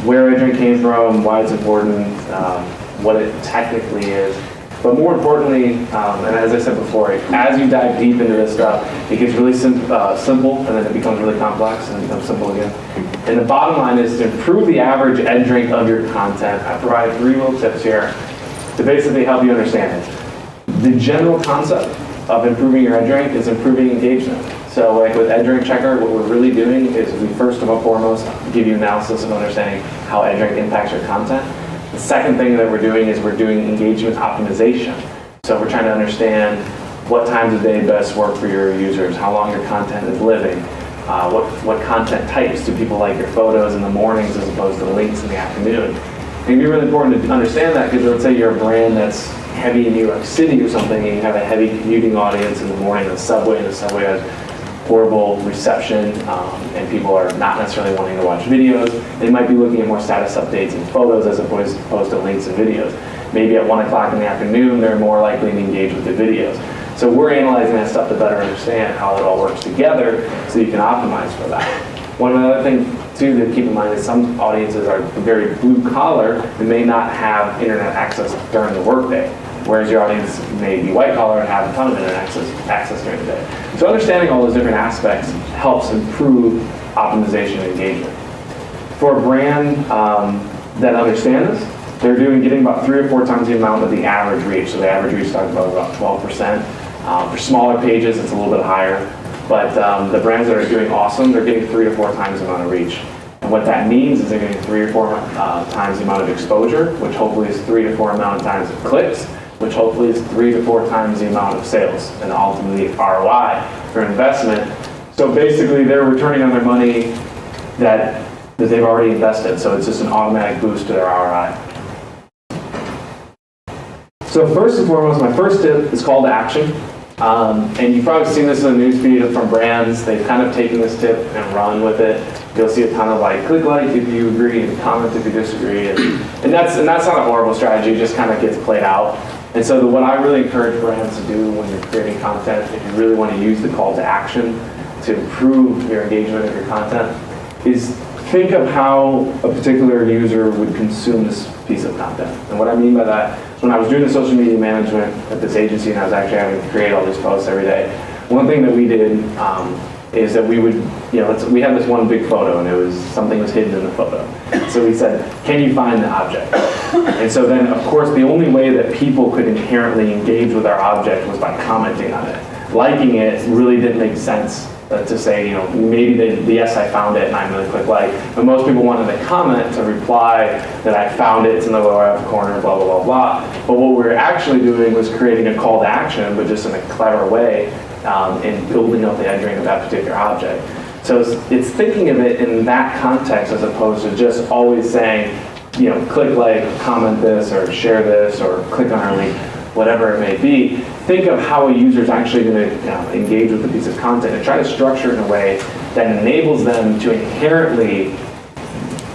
where iDrink came from, why it's important, what it technically is. But more importantly, and as I said before, as you dive deep into this stuff, it gets really simple and then it becomes really complex and it becomes simple again. And the bottom line is to improve the average drink of your content. I provide 3 little tips here to basically help you understand it. The general concept of improving your drink is improving engagement. So like with drink Checker, what we're really doing is we first and foremost give you analysis of understanding how drink impacts your content. The second thing that we're doing is we're doing engagement optimization. So we're trying to understand what times of day best work for your users, how long your content is living, what content types do people like your photos in the mornings as opposed to links in the afternoon. And it'd be really important to understand that because let's say you're a brand that's heavy in New York City or something and you have a heavy commuting audience in the morning in the subway and the subway has horrible reception and people are not necessarily wanting to watch videos. They might be looking at more status updates and photos as opposed to links and videos. Maybe at 1 o'clock in the afternoon, they're more likely to engage with the videos. So we're analyzing that stuff to better understand how it all works together so you can optimize for that. One other thing too to keep in mind is some audiences are very blue collar and may not have internet access during the workday. Whereas your audience may be white collar and have a ton of internet access during the day. So understanding all those different aspects helps improve optimization and engagement. For a brand that understands this, they're getting about 3 or 4 times the amount of the average reach. So the average reach talks about 12%. For smaller pages, it's a little bit higher. But the brands that are doing awesome, they're getting 3 to 4 times the amount of reach. And what that means is they're getting 3 or 4 times the amount of exposure, which hopefully is 3 to 4 amount of times of clicks, which hopefully is 3 to 4 times the amount of sales and ultimately ROI for investment. So basically they're returning on their money that they've already invested. So it's just an automatic boost to their ROI. So first and foremost, my first tip is call to action. And you've probably seen this in the newsfeed from brands. They've kind of taken this tip and run with it. You'll see a ton of click like if you agree and comment if you disagree. And that's not a horrible strategy. It just kind of gets played out. And so what I really encourage brands to do when you're creating content, if you really want to use the call to action to improve your engagement of your content, is think of how a particular user would consume this piece of content. And what I mean by that, when I was doing the social media management at this agency and I was actually having to create all these posts every day, one thing that we did is that we would, we had this one big photo and something was hidden in the photo. So we said, can you find the object? And so then, of course, the only way that people could inherently engage with our object was by commenting on it. Liking it really didn't make sense to say, maybe yes, I found it and I'm going to click like, but most people wanted to comment to reply that I found it, it's in the lower left corner, blah, blah, blah, blah. But what we were actually doing was creating a call to action, but just in a clever way, in building up the drink of that particular object. So it's thinking of it in that context as opposed to just always saying, click like, comment this, or share this, or click on our link, whatever it may be. Think of how a user is actually going to engage with the piece of content and try to structure it in a way that enables them to inherently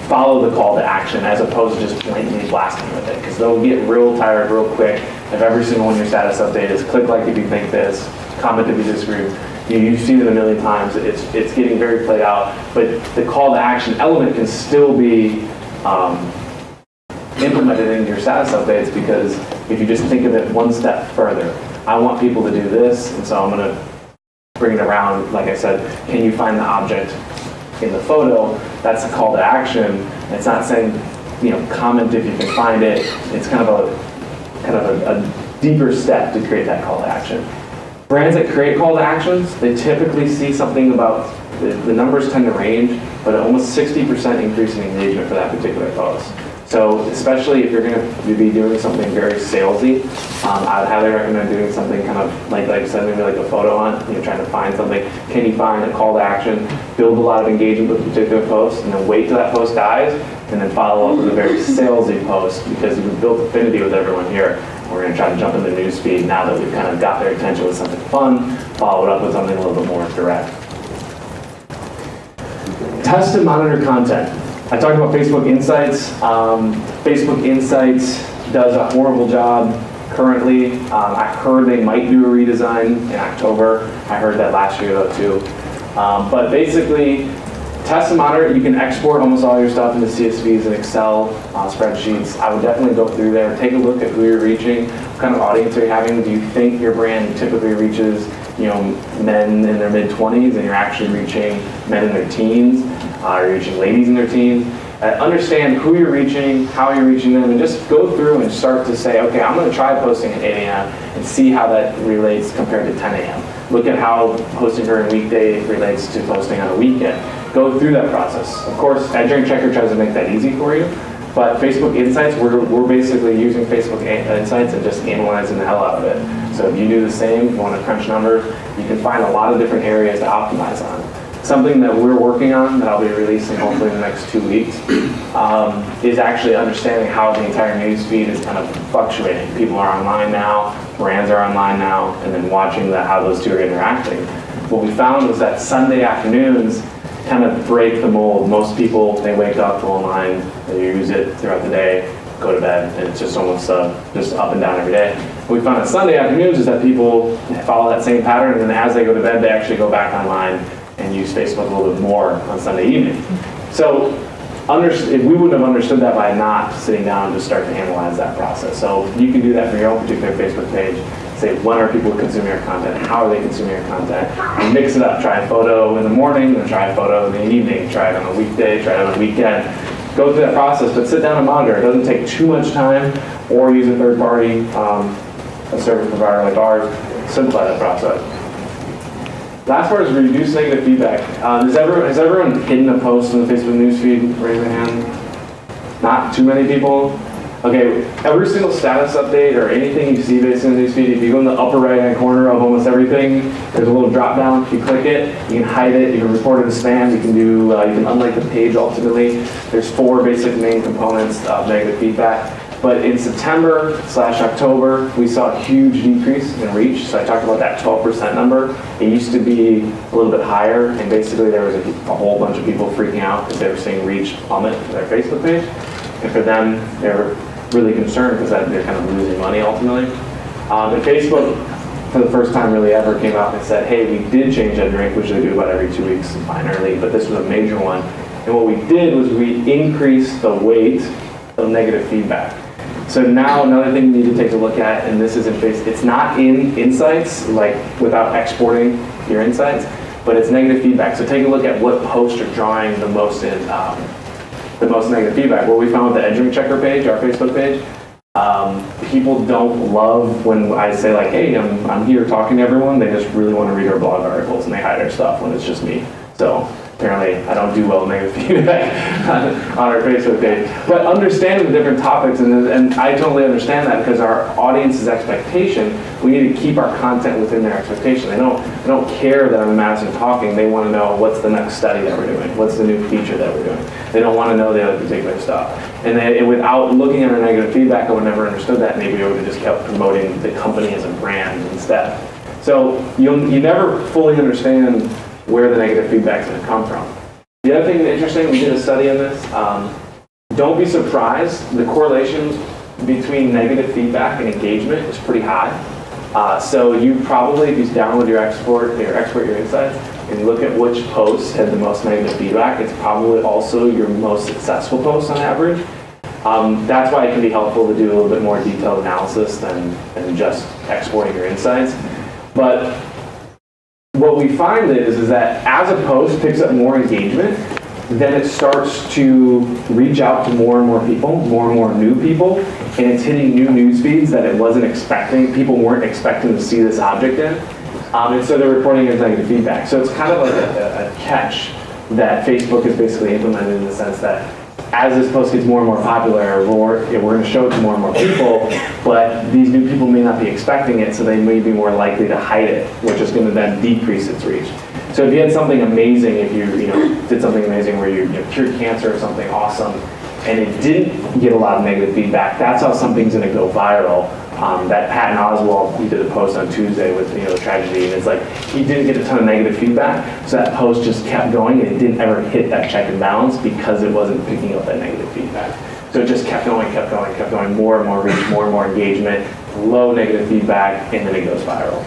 follow the call to action as opposed to just blatantly blasting with it. Because they'll get real tired real quick if every single one of your status update is click like if you think this, comment if you disagree. You've seen it a million times. It's getting very played out. But the call to action element can still be implemented in your status updates because if you just think of it one step further. I want people to do this, and so I'm going to bring it around. Like I said, can you find the object in the photo? That's a call to action. It's not saying, comment if you can find it. It's kind of a deeper step to create that call to action. Brands that create call to actions, they typically see something about, the numbers tend to range, but almost 60% increase in engagement for that particular post. So especially if you're going to be doing something very salesy, I would highly recommend doing something kind of like I said, maybe like a photo hunt, trying to find something. Can you find a call to action, build a lot of engagement with a particular post, and then wait till that post dies, and then follow up with a very salesy post, because you've built affinity with everyone here. We're going to try to jump in the news feed now that we've kind of got their attention with something fun, follow it up with something a little bit more direct. Test and monitor content. I talked about Facebook Insights. Facebook Insights does a horrible job currently. I heard they might do a redesign in October. I heard that last year though too. But basically, test and monitor, you can export almost all your stuff into CSVs and Excel spreadsheets. I would definitely go through there, take a look at who you're reaching, what kind of audience are you having. Do you think your brand typically reaches men in their mid-20s, and you're actually reaching men in their teens? Are you reaching ladies in their teens? Understand who you're reaching, how you're reaching them, and just go through and start to say, okay, I'm going to try posting at 8 a.m. and see how that relates compared to 10 a.m. Look at how posting during weekday relates to posting on a weekend. Go through that process. Of course, EdGen Checker tries to make that easy for you, but Facebook Insights, we're basically using Facebook Insights and just analyzing the hell out of it. So if you do the same, you want to crunch numbers, you can find a lot of different areas to optimize on. Something that we're working on, that I'll be releasing hopefully in the next 2 weeks, is actually understanding how the entire news feed is kind of fluctuating. People are online now, brands are online now, and then watching how those two are interacting. What we found was that Sunday afternoons kind of break the mold. Most people, they wake up, go online, they use it throughout the day, go to bed, and it's just almost just up and down every day. What we found on Sunday afternoons is that people follow that same pattern, and then as they go to bed, they actually go back online and use Facebook a little bit more on Sunday evening. So we wouldn't have understood that by not sitting down to start to analyze that process. So you can do that for your own particular Facebook page. Say, when are people consuming your content? How are they consuming your content? And mix it up. Try a photo in the morning, then try a photo in the evening. Try it on a weekday, try it on a weekend. Go through that process, but sit down and monitor. It doesn't take too much time, or use a third party, a service provider like ours. Simplify that process. Last part is reduce negative feedback. Has everyone hidden a post in the Facebook newsfeed? Raise your hand. Not too many people? Okay, every single status update or anything you see based in the newsfeed, if you go in the upper right-hand corner of almost everything, there's a little drop down. If you click it, you can hide it, you can report it as spam, you can unlike the page ultimately. There's 4 basic main components of negative feedback. But in September/October, we saw a huge decrease in reach. So I talked about that 12% number. It used to be a little bit higher, and basically there was a whole bunch of people freaking out because they were seeing reach plummet to their Facebook page. And for them, they were really concerned because they're kind of losing money ultimately. And Facebook, for the first time really ever, came out and said, hey, we did change EdRank, which they do about every 2 weeks, fine early, but this was a major one. And what we did was we increased the weight of negative feedback. So now another thing you need to take a look at, and this is in Facebook, it's not in Insights, like without exporting your Insights, but it's negative feedback. So take a look at what posts are drawing the most negative feedback. What we found with the EdRank Checker page, our Facebook page, people don't love when I say like, hey, I'm here talking to everyone. They just really want to read our blog articles, and they hide our stuff when it's just me. So apparently I don't do well with negative feedback on our Facebook page. But understanding the different topics, and I totally understand that because our audience's expectation, we need to keep our content within their expectation. They don't care that I'm in Madison talking. They want to know what's the next study that we're doing, what's the new feature that we're doing. They don't want to know the other particular stuff. And without looking at our negative feedback, I would never understood that. Maybe I would have just kept promoting the company as a brand instead. So you never fully understand where the negative feedback is going to come from. The other thing that's interesting, we did a study on this. Don't be surprised. The correlations between negative feedback and engagement is pretty high. So you probably, if you download your export your Insights, and you look at which posts had the most negative feedback, it's probably also your most successful post on average. That's why it can be helpful to do a little bit more detailed analysis than just exporting your insights. But what we find is that as a post picks up more engagement, then it starts to reach out to more and more people, more and more new people, and it's hitting new news feeds that it wasn't expecting. People weren't expecting to see this object in. And so they're reporting as negative feedback. So it's kind of like a catch that Facebook has basically implemented in the sense that as this post gets more and more popular, we're going to show it to more and more people, but these new people may not be expecting it, so they may be more likely to hide it, which is going to then decrease its reach. So if you had something amazing, if you did something amazing where you cured cancer or something awesome, and it didn't get a lot of negative feedback, that's how something's going to go viral. That Patton Oswalt, he did a post on Tuesday with the tragedy, and it's like he didn't get a ton of negative feedback, so that post just kept going, and it didn't ever hit that check and balance because it wasn't picking up that negative feedback. So it just kept going, more and more reach, more and more engagement, low negative feedback, and then it goes viral.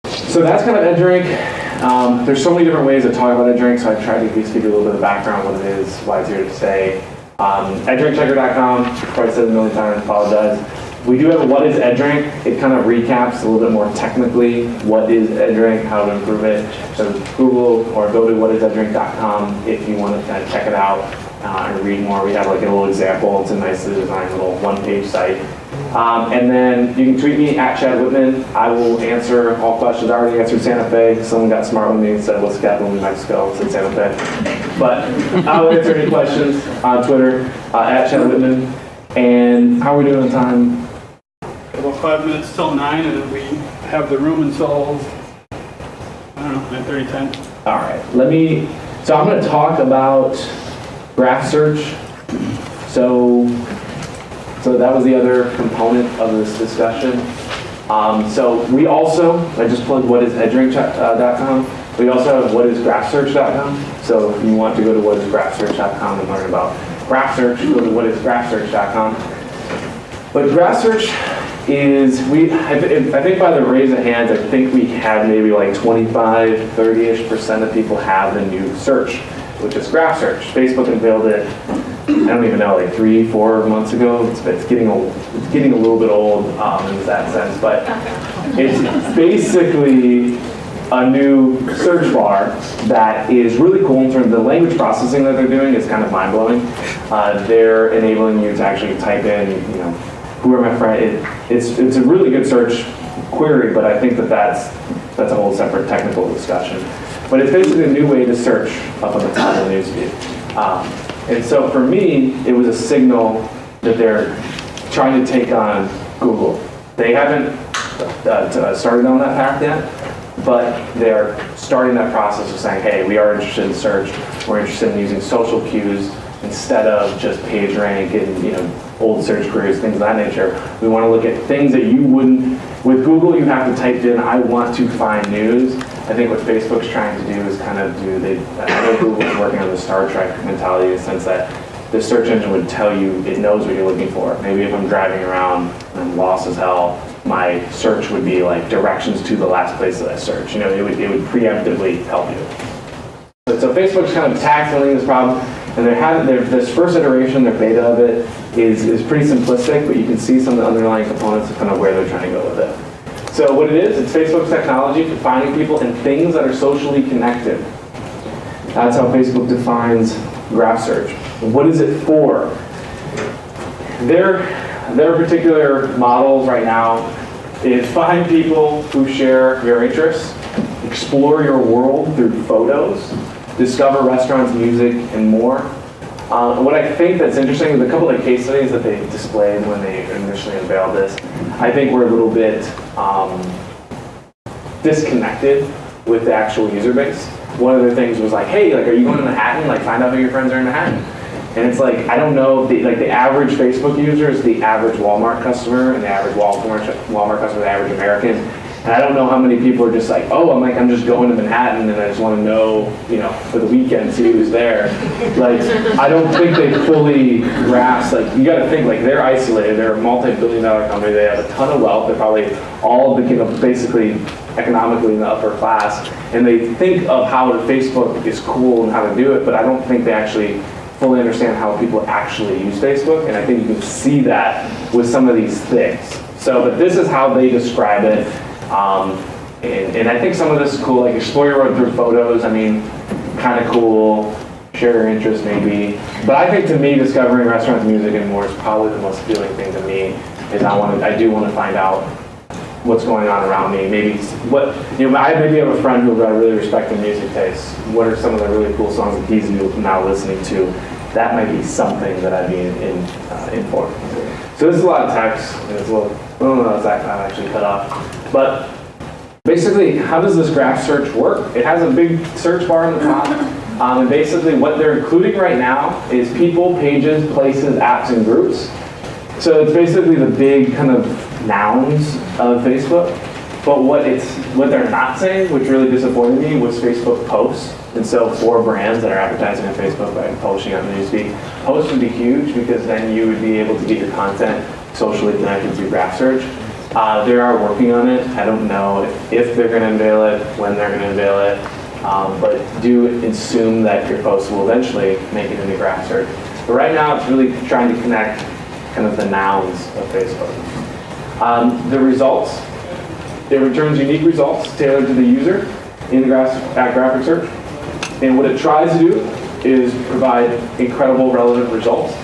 So that's kind of EdDrink. There's so many different ways to talk about EdDrink, so I tried to at least give you a little bit of background on what it is, why it's here to stay. EdDrinkChecker.com, probably said it a million times, apologize. We do have a What is EdDrink? It kind of recaps a little bit more technically what is EdDrink, how to improve it. So Google or go to whatisedrink.com if you want to kind of check it out and read more. We have like a little example. It's a nicely designed little one-page site. And then you can tweet me at Chad Wittman. I will answer all questions. I already answered Santa Fe. Someone got smart with me and said, what's the capital of New Mexico? I said Santa Fe. But I will answer any questions on Twitter at Chad Wittman. And how are we doing on time? About 5 minutes till 9, and then we have the room until, I don't know, 9:30, 10. All right. So I'm going to talk about graph search. So that was the other component of this discussion. So we also, I just plugged whatisedrink.com. We also have whatisgraphsearch.com. So if you want to go to whatisgraphsearch.com and learn about graph search, go to whatisgraphsearch.com. But graph search is, I think by the raise of hands, I think we have maybe like 25, 30-ish% of people have the new search, which is graph search. Facebook unveiled it, I don't even know, like 3-4 months ago. It's getting a little bit old in that sense, but it's basically a new search bar that is really cool in terms of the language processing that they're doing is kind of mind-blowing. They're enabling you to actually type in, who are my friends. It's a really good search query, but I think that's a whole separate technical discussion. But it's basically a new way to search up on the top of the newsfeed. And so for me, it was a signal that they're trying to take on Google. They haven't started on that path yet, but they're starting that process of saying, hey, we are interested in search. We're interested in using social cues instead of just PageRank and old search queries, things of that nature. We want to look at things that you wouldn't. With Google, you have to type in, I want to find news. I think what Facebook's trying to do is kind of I know Google's working on the Star Trek mentality in the sense that the search engine would tell you it knows what you're looking for. Maybe if I'm driving around and I'm lost as hell, my search would be like directions to the last place that I search. It would preemptively help you. So Facebook's kind of tackling this problem, and this first iteration, their beta of it, is pretty simplistic, but you can see some of the underlying components of kind of where they're trying to go with it. So what it is, it's Facebook's technology for finding people and things that are socially connected. That's how Facebook defines graph search. What is it for? Their particular models right now is find people who share your interests, explore your world through photos, discover restaurants, music, and more. What I think that's interesting is a couple of case studies that they displayed when they initially unveiled this, I think were a little bit disconnected with the actual user base. One of their things was like, hey, are you going to Manhattan? Find out who your friends are in Manhattan. And it's like, I don't know, the average Facebook user is the average Walmart customer, and the average Walmart customer is the average American. And I don't know how many people are just like, oh, I'm just going to Manhattan and I just want to know, for the weekend, see who's there. I don't think they fully grasp, you got to think, they're isolated. They're a multi-billion-dollar company. They have a ton of wealth. They're probably all, basically economically in the upper class. And they think of how Facebook is cool and how to do it, but I don't think they actually fully understand how people actually use Facebook, and I think you can see that with some of these things. So, but this is how they describe it, and I think some of this is cool, like explore your road through photos. I mean, kind of cool, share your interest maybe. But I think to me, discovering restaurants, music, and more is probably the most appealing thing to me, is I do want to find out what's going on around me. Maybe I maybe have a friend who I really respect in music tastes. What are some of the really cool songs that he's now listening to? That might be something that I'd be in for. So this is a lot of text, and it's a little, I'm actually cut off. But basically, how does this graph search work? It has a big search bar in the top. And basically what they're including right now is people, pages, places, apps, and groups. So it's basically the big kind of nouns of Facebook. But what they're not saying, which really disappointed me, was Facebook posts. And so for brands that are advertising on Facebook by publishing on the newsfeed, posts would be huge because then you would be able to get your content socially connected through graph search. They are working on it. I don't know if they're going to unveil it, when they're going to unveil it. But do assume that your posts will eventually make it into graph search. But right now, it's really trying to connect kind of the nouns of Facebook. The results, it returns unique results tailored to the user in the graphic search. And what it tries to do is provide incredible relevant results.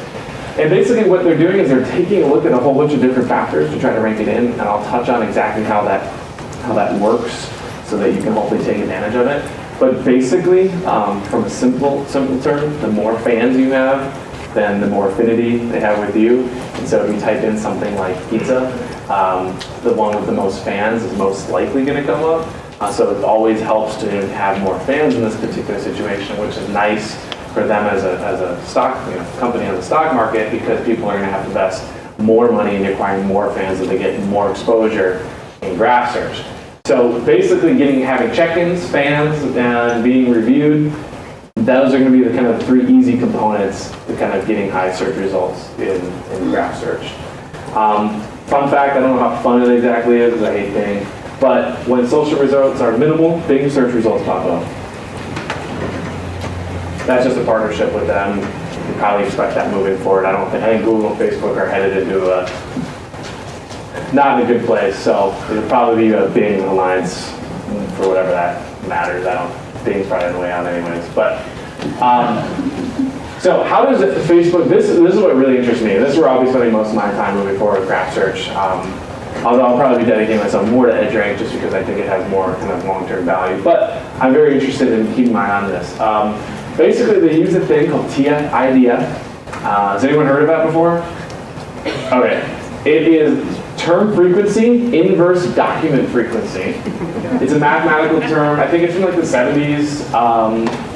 And basically what they're doing is they're taking a look at a whole bunch of different factors to try to rank it in, and I'll touch on exactly how that works so that you can hopefully take advantage of it. But basically, from a simple term, the more fans you have, then the more affinity they have with you. And so if you type in something like pizza, the one with the most fans is most likely going to come up. So it always helps to have more fans in this particular situation, which is nice for them as a stock company on the stock market, because people are going to have to invest more money in acquiring more fans so they get more exposure in graph search. So basically having check-ins, fans, and being reviewed, those are going to be the kind of three easy components to kind of getting high search results in graph search. Fun fact, I don't know how fun it exactly is, because I hate Bing, but when social results are minimal, Bing search results pop up. That's just a partnership with them. You probably expect that moving forward. I think Google and Facebook are headed into not in a good place, so it'll probably be a Bing alliance for whatever that matters. Bing's probably on the way out anyways. But so how does Facebook? This is what really interests me. This is where I'll be spending most of my time moving forward with graph search. Although I'll probably be dedicating myself more to EdgeRank just because I think it has more kind of long-term value. But I'm very interested in keeping my eye on this. Basically, they use a thing called TF-IDF. Has anyone heard of that before? Okay. It is term frequency, inverse document frequency. It's a mathematical term. I think it's from like the 70s.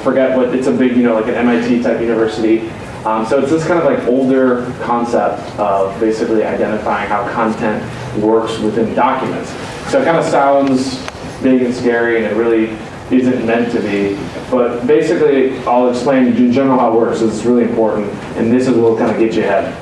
Forget what, it's a big, like an MIT type university. So it's this kind of like older concept of basically identifying how content works within documents. So it kind of sounds big and scary, and it really isn't meant to be. But basically, I'll explain in general how it works. It's really important, and this is what will kind of get you ahead.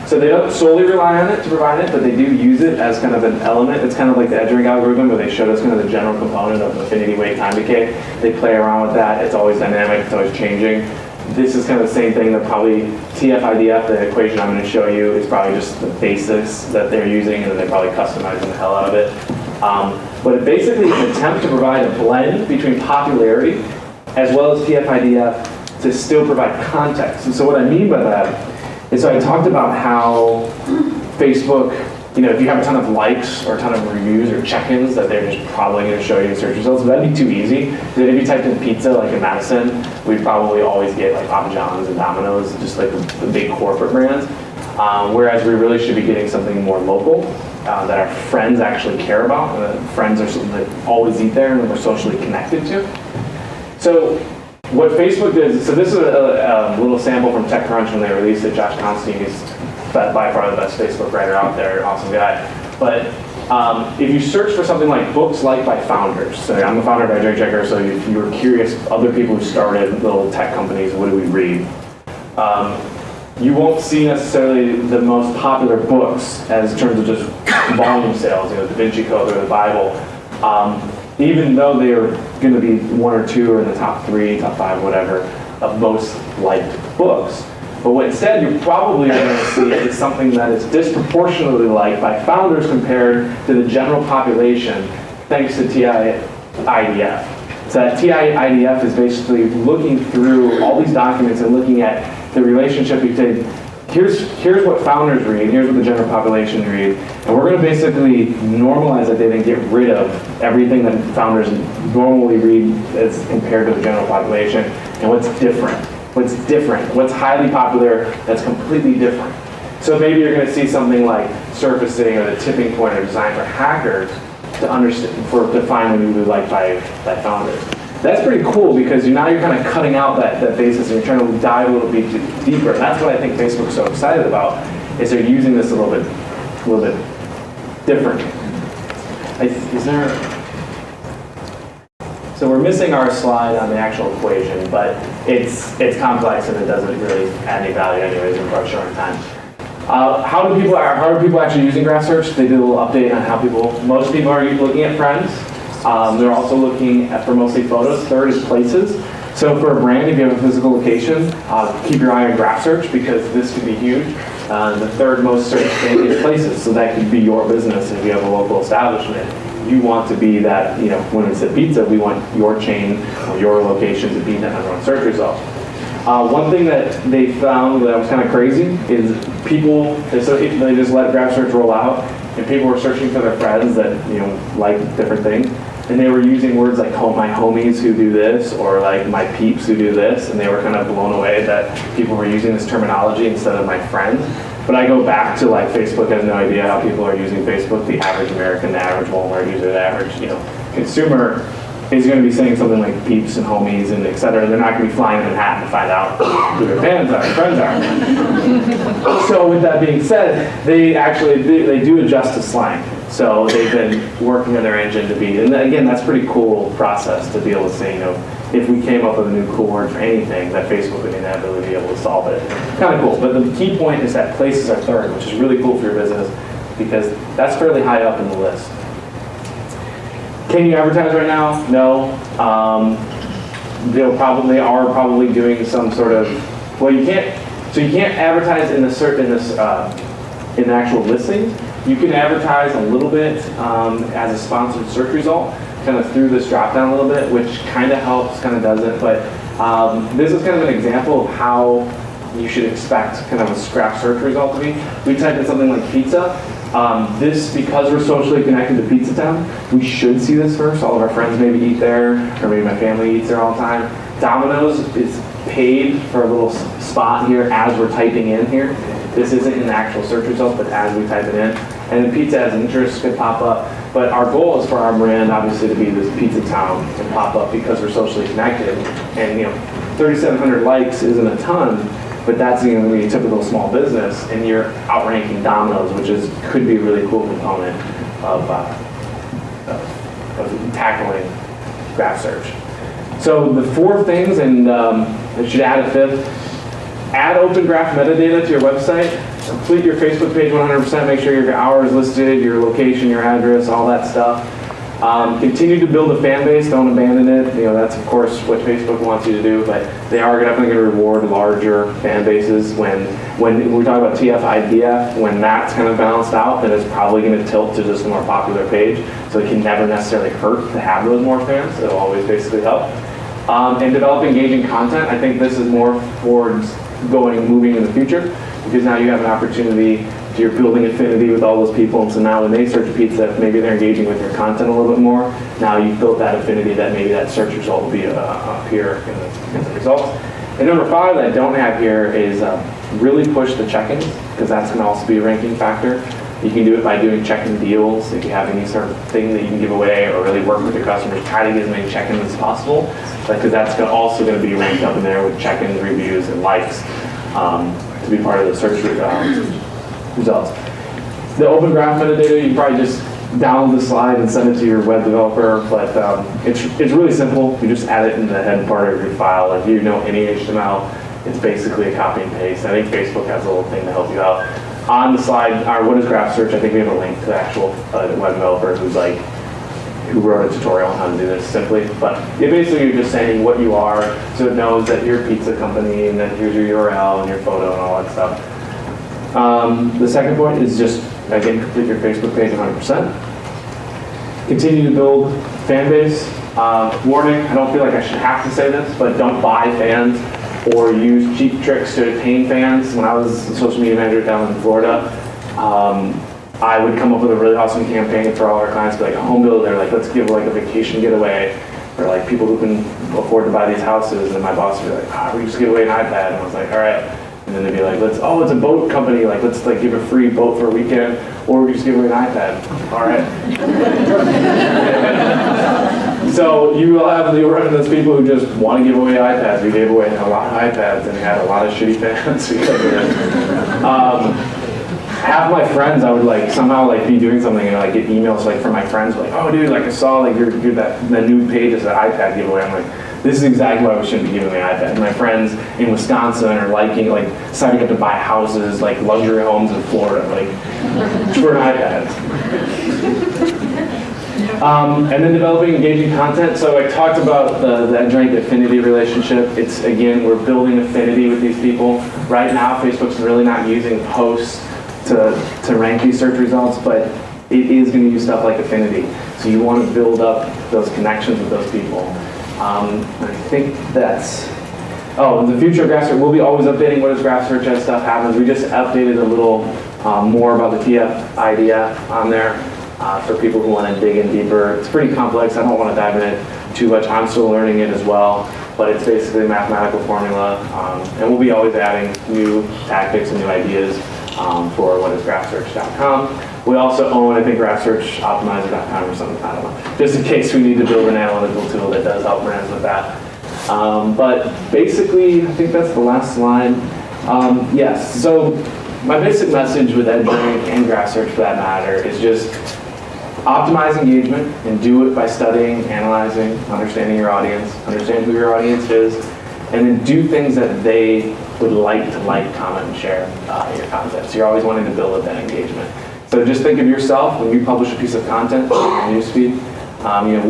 So they don't solely rely on it to provide it, but they do use it as kind of an element. It's kind of like the EdgeRank algorithm, where they showed us kind of the general component of affinity, weight, time decay. They play around with that. It's always dynamic. It's always changing. This is kind of the same thing that probably TF-IDF, the equation I'm going to show you, is probably just the basics that they're using, and then they're probably customizing the hell out of it. But it basically is an attempt to provide a blend between popularity as well as TF-IDF to still provide context. And so what I mean by that is, so I talked about how Facebook, if you have a ton of likes or a ton of reviews or check-ins, that they're just probably going to show you search results. But that'd be too easy. So if you typed in pizza, like in Madison, we'd probably always get like Papa John's and Domino's, just like the big corporate brands. Whereas we really should be getting something more local that our friends actually care about. Friends are something that always eat there and that we're socially connected to. So what Facebook did, so this is a little sample from TechCrunch when they released it. Josh Constantine is by far the best Facebook writer out there, awesome guy. But if you search for something like books liked by founders, so I'm the founder of EdgeRank Checker, so if you were curious, other people who started little tech companies, what do we read? You won't see necessarily the most popular books as in terms of just volume sales, Da Vinci Code or the Bible, even though they are going to be one or two or in the top 3, top 5, whatever. of most liked books. But what instead you're probably going to see is something that is disproportionately liked by founders compared to the general population, thanks to TI-IDF. So that TI-IDF is basically looking through all these documents and looking at the relationship between here's what founders read, here's what the general population read, and we're going to basically normalize that data and get rid of everything that founders normally read as compared to the general population, and what's different, what's highly popular that's completely different. So maybe you're going to see something like surfacing or the tipping point or designed for hackers to understand, to find what you would like by founders. That's pretty cool because now you're kind of cutting out that basis and you're trying to dive a little bit deeper. And that's what I think Facebook's so excited about, is they're using this a little bit different. So we're missing our slide on the actual equation, but it's complex and it doesn't really add any value anyways in our short time. How are people actually using graph search? They did a little update on how most people are looking at friends. They're also looking for mostly photos. Third is places. So for a brand, if you have a physical location, keep your eye on graph search because this could be huge. The third most searched thing is places. So that could be your business if you have a local establishment. You want to be that, when we said pizza, we want your chain or your location to be that number one search result. One thing that they found that was kind of crazy is people, they just let graph search roll out, and people were searching for their friends that like different things, and they were using words like my homies who do this, or like my peeps who do this, and they were kind of blown away that people were using this terminology instead of my friends. But I go back to like Facebook has no idea how people are using Facebook. The average American, the average Walmart user, the average consumer is going to be saying something like peeps and homies and et cetera. They're not going to be flying to Manhattan to find out who their friends are. So with that being said, they do adjust to slang. So they've been working on their engine to be, and again, that's a pretty cool process to be able to say, if we came up with a new cool word for anything, that Facebook would inevitably be able to solve it. Kind of cool. But the key point is that places are third, which is really cool for your business because that's fairly high up in the list. Can you advertise right now? No. They are probably doing some sort of, you can't advertise in the actual listings. You can advertise a little bit as a sponsored search result, kind of through this drop down a little bit, which kind of helps, kind of doesn't. But this is kind of an example of how you should expect kind of a scrap search result to be. We type in something like pizza. Because we're socially connected to Pizza Town, we should see this first. All of our friends maybe eat there, or maybe my family eats there all the time. Domino's is paid for a little spot here as we're typing in here. This isn't in the actual search results, but as we type it in. And then pizza as interest could pop up. But our goal is for our brand, obviously, to be this Pizza Town and pop up because we're socially connected. And 3,700 likes isn't a ton, but that's going to be a typical small business, and you're outranking Domino's, which could be a really cool component of tackling graph search. So the four things, and I should add a fifth. Add open graph metadata to your website. Complete your Facebook page 100%. Make sure your hours listed, your location, your address, all that stuff. Continue to build a fan base. Don't abandon it. That's of course what Facebook wants you to do, but they are definitely going to reward larger fan bases when we talk about TF-IDF. When that's kind of balanced out, then it's probably going to tilt to just a more popular page. So it can never necessarily hurt to have those more fans. It'll always basically help. And develop engaging content. I think this is more towards moving in the future, because now you have an opportunity. You're building affinity with all those people, and so now when they search pizza, maybe they're engaging with your content a little bit more. Now you've built that affinity that maybe that search result will be up here in the results. And number 5 that I don't have here is really push the check-ins, because that's going to also be a ranking factor. You can do it by doing check-in deals. If you have any sort of thing that you can give away or really work with your customers, try to get as many check-ins as possible, because that's also going to be ranked up in there with check-ins, reviews, and likes to be part of the search results. The open graph metadata, you probably just download the slide and send it to your web developer, but it's really simple. You just add it in the head part of your file. If you know any HTML, it's basically a copy and paste. I think Facebook has a little thing to help you out. On the slide, what is graph search? I think we have a link to the actual web developer who's like, who wrote a tutorial on how to do this simply. But basically you're just saying what you are, so it knows that you're a pizza company, and then here's your URL and your photo and all that stuff. The second point is just, again, complete your Facebook page 100%. Continue to build fan base. Warning, I don't feel like I should have to say this, but don't buy fans or use cheap tricks to attain fans. When I was a social media manager down in Florida, I would come up with a really awesome campaign for all our clients, be like a home builder, like let's give like a vacation getaway for like people who can afford to buy these houses. And my boss would be like, we just give away an iPad. And I was like, all right. And then they'd be like, it's a boat company, like let's like give a free boat for a weekend, or we just give away an iPad. All right. So you will run into those people who just want to give away iPads. We gave away a lot of iPads and we had a lot of shitty fans because of it. Half of my friends, I would like somehow like be doing something and like get emails like from my friends like, oh dude, like I saw like you're that new page is an iPad giveaway. I'm like, this is exactly why we shouldn't be giving away iPads. My friends in Wisconsin are liking like signing up to buy houses, like luxury homes in Florida, like for an iPad. And then developing engaging content. So I talked about the EdgeRank affinity relationship. It's, again, we're building affinity with these people. Right now, Facebook's really not using posts to rank these search results, but it is going to use stuff like affinity. So you want to build up those connections with those people. I think that's, the future of graph search, we'll be always updating what is graph search as stuff happens. We just updated a little more about the TF idea on there. For people who want to dig in deeper. It's pretty complex. I don't want to dive in it too much. I'm still learning it as well, but it's basically a mathematical formula, and we'll be always adding new tactics and new ideas for whatisgraphsearch.com. We also own, I think, graphsearchoptimizer.com or something, I don't know, just in case we need to build an analytical tool that does help brands with that. But basically, I think that's the last slide. Yes, so my basic message with EdgeRank and graph search for that matter is just optimize engagement and do it by studying, analyzing, understanding your audience, understand who your audience is, and then do things that they would like to like, comment, and share your content. So you're always wanting to build up that engagement. So just think of yourself when you publish a piece of content on your newsfeed.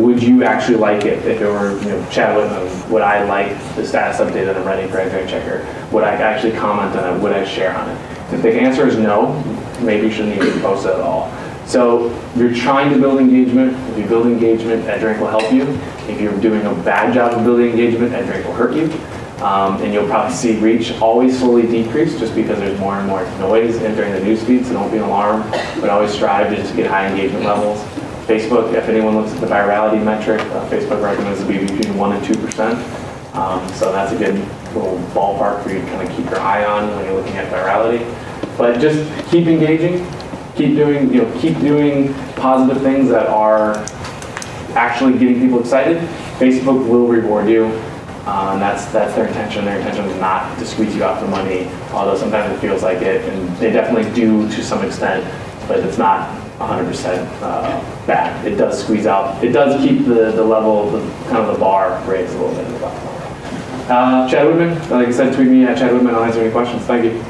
Would you actually like it if it were, Chad Wittman? Would I like the status update that I'm writing for EdgeRank Checker? Would I actually comment on it? Would I share on it? If the answer is no, maybe you shouldn't even post it at all. So you're trying to build engagement. If you build engagement, EdgeRank will help you. If you're doing a bad job of building engagement, EdgeRank will hurt you. And you'll probably see reach always slowly decrease just because there's more and more noise entering the newsfeed, so don't be alarmed, but always strive to just get high engagement levels. Facebook, if anyone looks at the virality metric, Facebook recommends it be between 1% and 2%. So that's a good little ballpark for you to kind of keep your eye on when you're looking at virality. But just keep engaging, keep doing positive things that are actually getting people excited. Facebook will reward you, and that's their intention. Their intention is not to squeeze you out for money, although sometimes it feels like it, and they definitely do to some extent, but it's not 100% bad. It does squeeze out. It does keep the level, kind of the bar raised a little bit. Chad Wittman, like I said, tweet me at Chad Wittman. I'll answer any questions. Thank you.